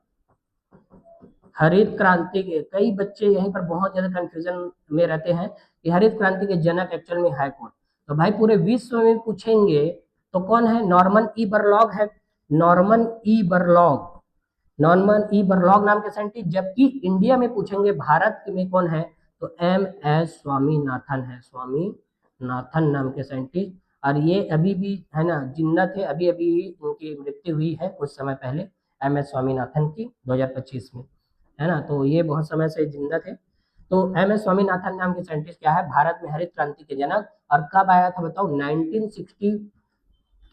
हरित क्रांति के, कई बच्चे यहीं पर बहुत ज्यादा कंफ्यूजन में रहते हैं कि हरित क्रांति के जनक एक्चुअल में है कौन। तो भाई पूरे विश्व में पूछेंगे तो कौन है, नॉर्मन बरलॉग है। नॉर्मन बरलॉग, नॉर्मन बरलॉग नाम के साइंटिस्ट। जबकि इंडिया में पूछेंगे, भारत में कौन है, तो MS स्वामीनाथन है, स्वामीनाथन नाम के साइंटिस्ट। और ये अभी भी, है ना, जिंदा थे, अभी अभी इनकी मृत्यु हुई है कुछ समय पहले, MS स्वामीनाथन की, 2025 में, है ना। तो ये बहुत समय से जिंदा थे। तो MS स्वामीनाथन नाम के साइंटिस्ट क्या है, भारत में हरित क्रांति के जनक। और कब आया था बताओ, 1960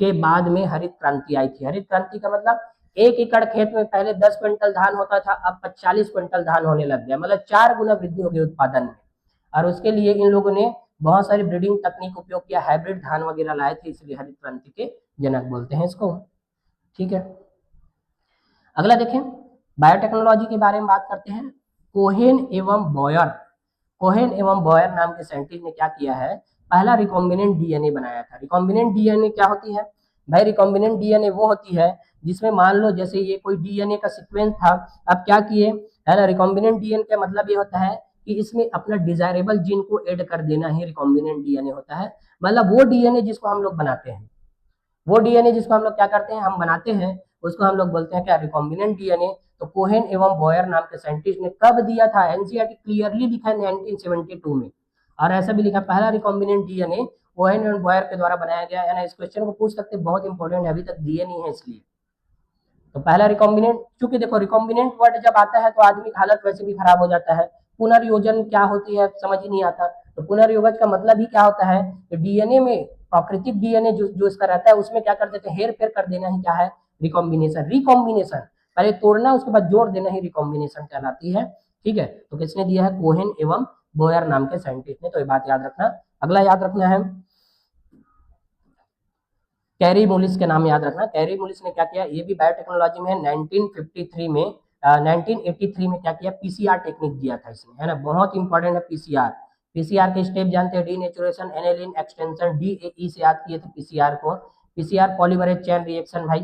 के बाद में हरित क्रांति आई थी। हरित क्रांति का मतलब 1 एकड़ खेत में पहले 10 क्विंटल धान होता था, अब 40 क्विंटल धान होने लग गया, मतलब 4 गुना वृद्धि हो गई उत्पादन में। और उसके लिए इन लोगों ने बहुत सारी ब्रीडिंग तकनीक उपयोग किया, हाइब्रिड धान वगैरह लाए थे, इसलिए हरित क्रांति के जनक बोलते हैं इसको। ठीक है, अगला देखें, बायोटेक्नोलॉजी के बारे में बात करते हैं। कोहेन एवं बॉयर नाम के साइंटिस्ट ने क्या किया है, पहला रिकॉम्बिनेंट DNA बनाया था। रिकॉम्बिनेंट DNA क्या होती है भाई, रिकॉम्बिनेंट DNA वो होती है जिसमें मान लो जैसे ये कोई DNA का सीक्वेंस था, अब क्या किए, है ना, रिकॉम्बिनेंट DNA का मतलब ये होता है कि इसमें अपना डिजायरेबल जीन को ऐड कर देना ही रिकॉम्बिनेंट DNA होता है। मतलब वो DNA जिसको हम लोग बनाते हैं, वो DNA जिसको हम लोग क्या करते हैं, हम बनाते हैं, उसको हम लोग बोलते हैं क्या, रिकॉम्बिनेंट DNA। तो कोहेन एवं बॉयर नाम के साइंटिस्ट ने कब दिया था, NCERT क्लियरली लिखा है 1972 में। और ऐसा भी लिखा, पहला रिकॉम्बिनेंट DNA कोहेन एवं बॉयर के द्वारा बनाया गया है ना। इस क्वेश्चन को पूछ सकते, बहुत इंपॉर्टेंट है, अभी तक दिए नहीं है इसलिए। तो पहला रिकॉम्बिनेंट, चूंकि देखो रिकॉम्बिनेंट वर्ड जब आता है तो आदमी की हालत वैसे भी खराब हो जाता है। पुनर्योजन क्या होती है समझ ही नहीं आता। तो पुनर्योजन का मतलब ही क्या होता है, DNA में प्राकृतिक DNA जो इसका रहता है उसमें क्या कर देते हैं, हेर फेर कर देना ही क्या है, रिकॉम्बिनेशन। रिकॉम्बिनेशन पहले तोड़ना, उसके बाद जोड़ देना ही रिकॉम्बिनेशन कहलाती है। ठीक है, तो किसने दिया है, कोहेन एवं बोयर नाम के साइंटिस्ट ने। तो ये बात याद रखना। अगला याद रखना है, कैरी मुलिस के नाम याद रखना। कैरी मुलिस ने क्या किया, ये भी बायोटेक्नोलॉजी में है, 1953 में 1983 में क्या किया, PCR टेक्निक दिया था इसने, है ना, बहुत इंपॉर्टेंट है PCR। पीसीआर के स्टेप जानते हैं, डीनेचुरेशन, एनेलिन एक्सटेंशन, डीएई से याद किए थे पीसीआर को। पीसीआर पॉलीमरेज चेन रिएक्शन भाई,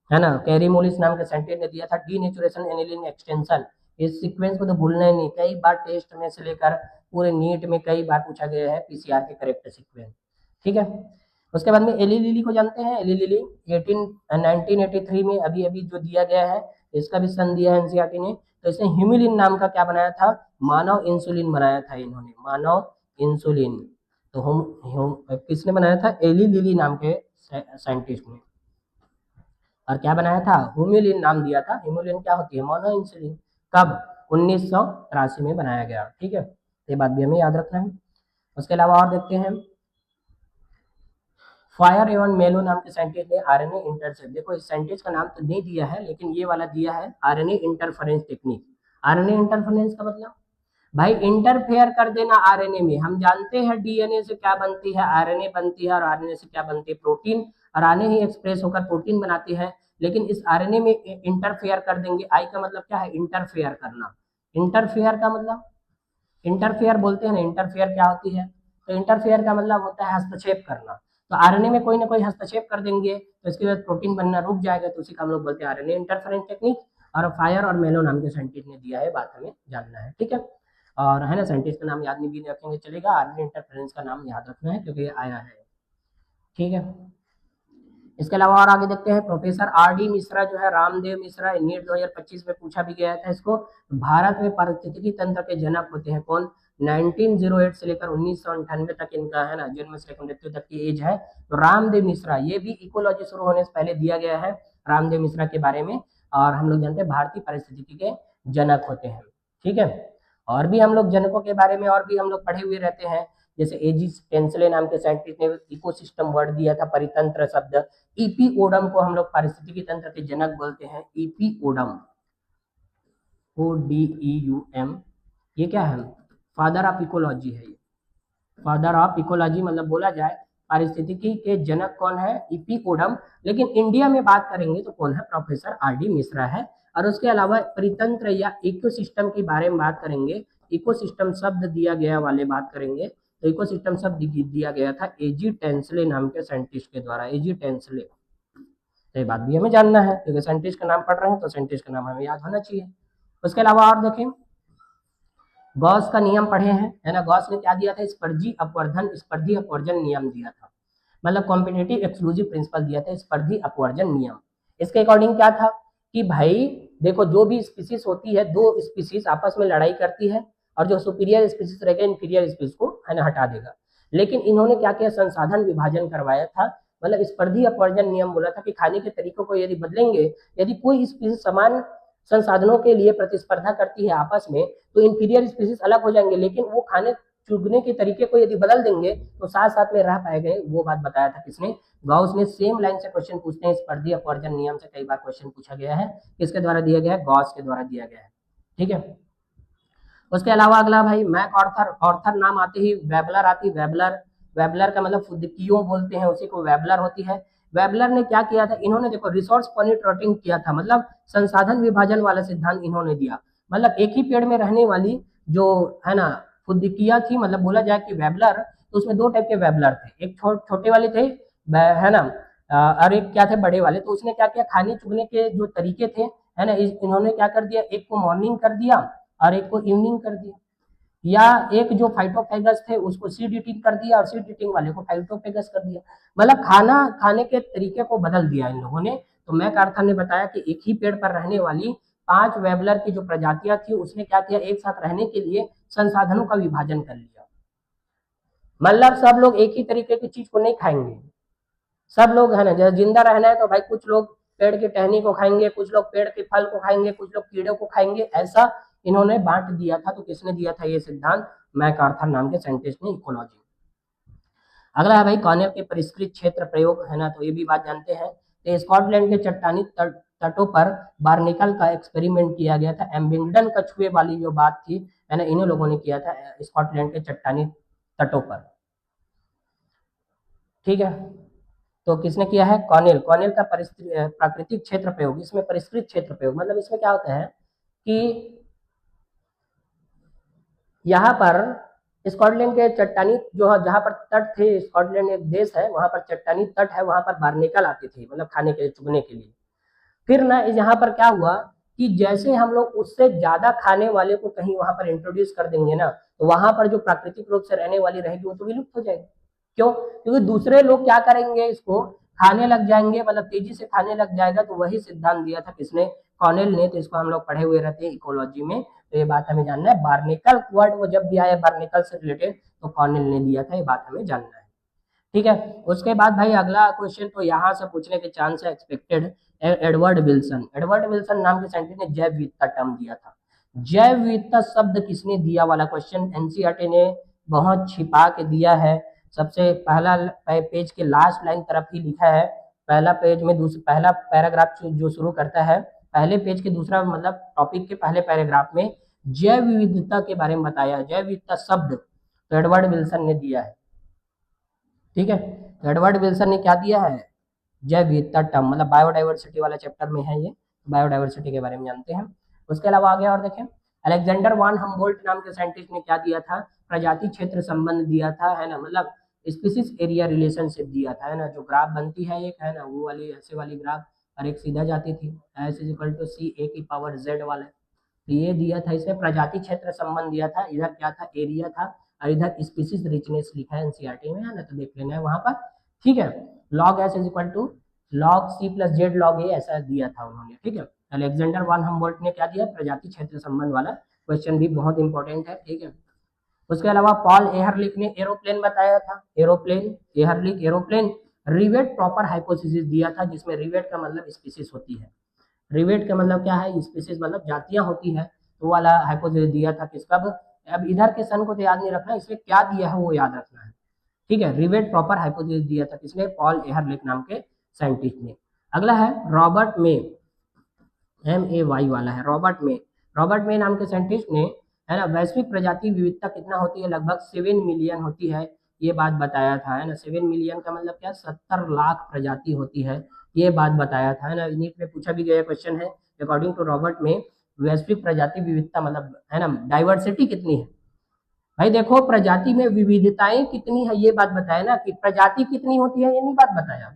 है ना, कैरी मोलिस नाम के साइंटिस्ट ने दिया था डीनेचुरेशन एनिलिन एक्सटेंशन। इस सीक्वेंस को तो भूलना ही नहीं, कई बार टेस्ट में से लेकर पूरे नीट में कई बार पूछा गया है पीसीआर के करेक्ट सीक्वेंस। ठीक है, उसके बाद में एली लिली को जानते हैं, एली लिली 1983 में अभी अभी जो दिया गया है, इसका भी सन दिया है एनसीईआरटी ने। तो इसने ह्यूमिलिन नाम का क्या बनाया था, मानव इंसुलिन बनाया था इन्होंने, मानव इंसुलिन। तो हम किसने बनाया था, एली लिली नाम के साइंटिस्ट ने। और क्या बनाया था, हुम्यूलिन नाम दिया था। ह्यूमुलिन क्या होती है, मोनो इंसुलिन। कब, 1983 में बनाया गया। ठीक है, ये बात भी हमें याद रखना है। उसके अलावा और देखते हैं, फायर एवन मेलो नाम के साइंटिस्ट ने आरएनए इंटरसेप्ट, देखो इस साइंटिस्ट का नाम तो नहीं दिया है लेकिन ये वाला दिया है, RNA interference technique. RNA interference का मतलब भाई इंटरफेयर कर देना आरएनए में। हम जानते हैं डीएनए से क्या बनती है, आरएनए बनती है, और आरएनए से क्या बनती है, प्रोटीन, और आरएनए ही एक्सप्रेस होकर प्रोटीन बनाती है। लेकिन इस आरएनए में इंटरफेयर कर देंगे। आई का मतलब क्या है, इंटरफेयर करना। इंटरफेयर का मतलब, इंटरफेयर बोलते हैं ना, इंटरफेयर क्या होती है, तो इंटरफेयर का मतलब होता है हस्तक्षेप करना। तो आरएनए में कोई ना कोई हस्तक्षेप कर देंगे तो इसके बाद प्रोटीन बनना रुक जाएगा, तो उसी का हम लोग बोलते हैं आरएनए इंटरफेरेंस टेक्निक। और फायर और मेलो नाम के साइंटिस्ट ने दिया है, बात हमें जानना है। ठीक है, और है ना, साइंटिस्ट का नाम याद नहीं भी रखेंगे चलेगा, आरएनए इंटरफेरेंस का नाम याद रखना है क्योंकि ये आया है। ठीक है, इसके अलावा और आगे देखते हैं, प्रोफेसर आर डी मिश्रा जो है, रामदेव मिश्रा, नीट 2025 में पूछा भी गया था इसको। भारत में पारिस्थितिकी तंत्र के जनक होते हैं कौन, 1908 से लेकर 1998 तक इनका, है ना, जन्म से लेकर मृत्यु तक की एज है। तो रामदेव मिश्रा, ये भी इकोलॉजी शुरू होने से पहले दिया गया है रामदेव मिश्रा के बारे में। और हम लोग जानते हैं भारतीय पारिस्थितिकी के जनक होते हैं। ठीक है, और भी हम लोग जनकों के बारे में और भी हम लोग पढ़े हुए रहते हैं, जैसे एजी टेंसले नाम के साइंटिस्ट ने इकोसिस्टम वर्ड दिया था, परितंत्र शब्द। ईपी ओडम को हम लोग पारिस्थितिकी तंत्र के जनक बोलते हैं, ईपी ओडम, ODEUM। ये क्या है, फादर ऑफ इकोलॉजी है ये, फादर ऑफ इकोलॉजी मतलब बोला जाए पारिस्थितिकी के जनक कौन है, ईपी ओडम। लेकिन इंडिया में बात करेंगे तो कौन है, प्रोफेसर आर डी मिश्रा है। और उसके अलावा परितंत्र या इकोसिस्टम के बारे में बात करेंगे, इकोसिस्टम शब्द दिया गया वाले बात करेंगे, तो इकोसिस्टम शब्द दिया गया था एजी टेंसले नाम के साइंटिस्ट के द्वारा, एजी टेंसले। तो ये बात भी हमें जानना है क्योंकि साइंटिस्ट का नाम पढ़ रहे हैं तो साइंटिस्ट का नाम हमें याद होना चाहिए। उसके अलावा और देखें, गॉस का नियम पढ़े हैं, है ना, गॉस ने क्या दिया था, स्पर्धी अपवर्धन, स्पर्धी अपवर्जन नियम दिया था, मतलब कॉम्पिटिटिव एक्सक्लूसिव प्रिंसिपल दिया था, स्पर्धी अपवर्जन नियम। इसके अकॉर्डिंग क्या था कि भाई देखो, जो भी स्पीसीज होती है, दो स्पीसीज आपस में लड़ाई करती है, और जो सुपीरियर स्पीसीज रहेगा इंफीरियर स्पीसीज को, है ना, हटा देगा। लेकिन इन्होंने क्या किया, संसाधन विभाजन करवाया था, मतलब स्पर्धी अपवर्जन नियम बोला था कि खाने के तरीकों को यदि बदलेंगे, यदि कोई स्पीसीज समान संसाधनों के लिए प्रतिस्पर्धा करती है आपस में, तो इंफीरियर स्पीसीज अलग हो जाएंगे, लेकिन वो खाने चुगने के तरीके को यदि बदल देंगे तो साथ साथ में रह पाएंगे। वो बात बताया था किसने, गॉस ने। सेम लाइन से क्वेश्चन पूछते हैं, स्पर्धी अपवर्जन नियम से कई बार क्वेश्चन पूछा गया है, किसके द्वारा दिया गया है, गॉस के द्वारा दिया गया है। ठीक है, उसके अलावा अगला भाई मैक ऑर्थर, ऑर्थर नाम आते ही वेबलर आती, वेबलर, वेबलर का मतलब फुदकियों बोलते हैं उसी को, वेबलर होती है। वेबलर ने क्या किया था, इन्होंने देखो रिसोर्स पॉलिट्रोटिंग किया था, मतलब संसाधन विभाजन वाला सिद्धांत इन्होंने दिया। मतलब एक ही पेड़ में रहने वाली जो, है ना, फुदकिया थी, मतलब बोला जाए कि वेबलर, तो उसमें दो टाइप के वेबलर थे, एक छोटे वाले थे, है ना, और एक क्या थे, बड़े वाले। तो उसने क्या किया, खाने चुगने के जो तरीके थे, है ना, इन्होंने क्या कर दिया, एक को मॉर्निंग कर दिया और एक को इवनिंग कर दिया, या एक जो फाइटोफेगस थे उसको सीड ईटिंग कर दिया और सीड ईटिंग वाले को फाइटोफेगस कर दिया, मतलब खाना खाने के तरीके को बदल दिया इन लोगों ने। तो मैकआर्थर ने बताया कि एक ही पेड़ पर रहने वाली 5 वेबलर की जो प्रजातियां थी, उसने क्या किया, एक साथ रहने के लिए संसाधनों का विभाजन कर लिया। मतलब सब लोग एक ही तरीके की चीज को नहीं खाएंगे, सब लोग, है ना, जैसे जिंदा रहना है तो भाई कुछ लोग पेड़ की टहनी को खाएंगे, कुछ लोग पेड़ के फल को खाएंगे, कुछ लोग कीड़े को खाएंगे, ऐसा इन्होंने बांट दिया था। तो किसने दिया था ये सिद्धांत, मैकआर्थर नाम के साइंटिस्ट ने, इकोलॉजी। अगला है भाई कॉर्नेल के परिष्कृत क्षेत्र प्रयोग, है ना, तो ये भी बात जानते हैं। तो स्कॉटलैंड के चट्टानी तटों पर बार्निकल का एक्सपेरिमेंट किया गया था, एम्बिंगडन कछुए वाली जो बात थी, है ना, इन्हीं लोगों ने किया था स्कॉटलैंड के चट्टानी तटों पर। ठीक है, तो किसने किया है, कॉर्नेल। कॉर्नेल का प्राकृतिक क्षेत्र प्रयोग, इसमें परिष्कृत क्षेत्र प्रयोग मतलब इसमें क्या होता है कि यहाँ पर स्कॉटलैंड के चट्टानी जो जहाँ पर तट थे, स्कॉटलैंड एक देश है, वहां पर चट्टानी तट है, वहां पर बारनेकल आते थे, मतलब खाने के लिए, चुगने के लिए। फिर ना यहाँ पर क्या हुआ कि जैसे हम लोग उससे ज्यादा खाने वाले को कहीं वहां पर इंट्रोड्यूस कर देंगे ना, तो वहां पर जो प्राकृतिक रूप से रहने वाली रहेगी वो तो विलुप्त हो जाएगी। क्यों? क्योंकि दूसरे लोग क्या करेंगे, इसको खाने लग जाएंगे, मतलब तेजी से खाने लग जाएगा। तो वही सिद्धांत दिया था किसने? कॉर्नेल ने। तो इसको हम लोग पढ़े हुए रहते हैं इकोलॉजी में, तो ये बात हमें जानना है। बार्नेकल वर्ड वो जब भी आया बार्नेकल से रिलेटेड, तो कॉर्नेल ने दिया था, ये बात हमें जानना है। ठीक है। उसके बाद भाई अगला क्वेश्चन तो यहाँ से पूछने के चांस है expected. Edward Wilson, Edward Wilson नाम के साइंटिस्ट ने जैव विविधता टर्म दिया था। जैव विविधता शब्द किसने दिया वाला क्वेश्चन एनसीईआरटी ने बहुत छिपा के दिया है। सबसे पहला पेज के लास्ट लाइन तरफ ही लिखा है, पहला पेज में पहला पैराग्राफ जो शुरू करता है, पहले पेज के दूसरा मतलब टॉपिक के पहले पैराग्राफ में जैव विविधता के बारे में बताया, जैव विविधता शब्द तो एडवर्ड विल्सन ने दिया है। ठीक है। तो एडवर्ड विल्सन ने क्या दिया है? जैव विविधता टर्म, मतलब बायोडाइवर्सिटी वाला चैप्टर में है ये, बायोडाइवर्सिटी के बारे में जानते हैं। उसके अलावा आगे और देखें, अलेक्जेंडर वान हम्बोल्ट नाम के साइंटिस्ट ने क्या दिया था? प्रजाति क्षेत्र संबंध दिया था, है ना, मतलब स्पीसीज एरिया रिलेशनशिप दिया था, है ना। जो ग्राफ बनती है एक, है ना, वो वाली ऐसे वाली ग्राफ, और एक सीधा जाती थी, एस इज इक्वल टू सी ए की पावर जेड वाला। तो ये दिया था, इसमें प्रजाति क्षेत्र संबंध दिया था, इधर क्या था? एरिया था, और इधर स्पीसीज रिचनेस लिखा है एनसीईआरटी में, है ना, तो देख लेना है वहां पर। ठीक है। Log S is equal to log C plus Z log A, ऐसा दिया था उन्होंने। ठीक है। अलेक्जेंडर वान हम्बोल्ट ने क्या दिया? प्रजाति क्षेत्र संबंध वाला क्वेश्चन भी बहुत इंपॉर्टेंट है। ठीक है। उसके अलावा पॉल एहरलिख ने एरोप्लेन बताया था, aeroplane, Ehrlich aeroplane. Rivet popper hypothesis दिया था, जिसमें रिवेट का मतलब स्पीसीज होती है, रिवेट का मतलब क्या है? स्पीसीज मतलब जातियां होती है, तो वाला हाइपोथेसिस दिया था किसका? अब इधर के सन को तो याद नहीं रखना, इसमें क्या दिया है वो याद रखना है। ठीक है। रिवेट प्रॉपर हाइपोथेसिस दिया था किसने? पॉल एहरलिख नाम के साइंटिस्ट ने। अगला है रॉबर्ट मे, MAY वाला है, रॉबर्ट मे। रॉबर्ट मे नाम के साइंटिस्ट ने, है ना, वैश्विक प्रजाति विविधता कितना होती है? लगभग 7 मिलियन होती है, ये बात बताया था, है ना। 7 मिलियन का मतलब क्या? 70 लाख प्रजाति होती है, ये बात बताया था, है ना। नीट में पूछा भी गया क्वेश्चन है, अकॉर्डिंग टू रॉबर्ट में वैश्विक प्रजाति विविधता मतलब, है ना, डाइवर्सिटी कितनी है? भाई देखो, प्रजाति में विविधताएं कितनी है ये बात बताया ना, कि प्रजाति कितनी होती है ये नहीं बात बताया।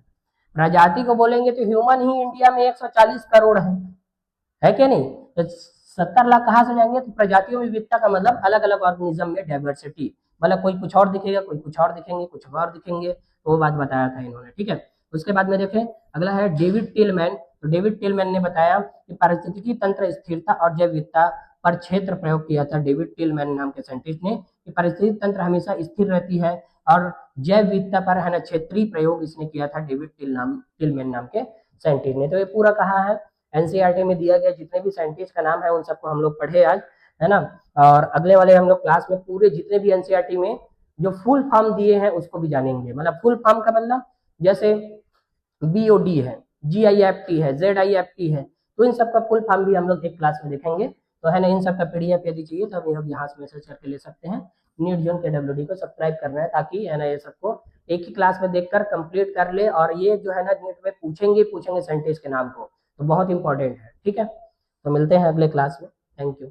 प्रजाति को बोलेंगे तो ह्यूमन ही इंडिया में 140 करोड़ है क्या नहीं? तो 70 लाख कहाँ से जाएंगे? तो प्रजातियों में विविधता का मतलब अलग अलग ऑर्गेनिज्म में डाइवर्सिटी, मतलब कोई कुछ और दिखेगा, कोई कुछ और दिखेंगे, कुछ और दिखेंगे, तो वो बात बताया था इन्होंने। ठीक है। उसके बाद में देखें, अगला है डेविड टिलमैन। तो डेविड टिलमैन ने बताया कि पारिस्थितिकी तंत्र स्थिरता और जैव विविधता पर क्षेत्र प्रयोग किया था। डेविड टिलमैन नाम के साइंटिस्ट ने, कि पारिस्थितिकी तंत्र हमेशा स्थिर रहती है, और जैव विविधता पर, है ना, क्षेत्रीय प्रयोग इसने किया था, डेविड टिलमैन नाम के साइंटिस्ट ने। तो ये पूरा कहा है एनसीईआरटी में दिया गया, जितने भी साइंटिस्ट का नाम है उन सबको हम लोग पढ़े आज, है ना। और अगले वाले हम लोग क्लास में पूरे जितने भी एनसीईआरटी में जो फुल फॉर्म दिए हैं उसको भी जानेंगे। मतलब फुल फॉर्म का मतलब जैसे BOD है, GIFT है, ZIFT है, तो इन सब का फुल फॉर्म भी हम लोग एक क्लास में देखेंगे। तो है ना, इन सब का PDF यदि चाहिए तो हम लोग यहाँ से मैसेज करके ले सकते हैं। नीट जोन के WD को सब्सक्राइब करना है, ताकि, है ना, ये सबको एक ही क्लास में देखकर कंप्लीट कर ले। और ये जो है ना, नीट में पूछेंगे साइंटिस्ट के नाम को, तो बहुत इंपॉर्टेंट है। ठीक है। तो मिलते हैं अगले क्लास में। Thank you.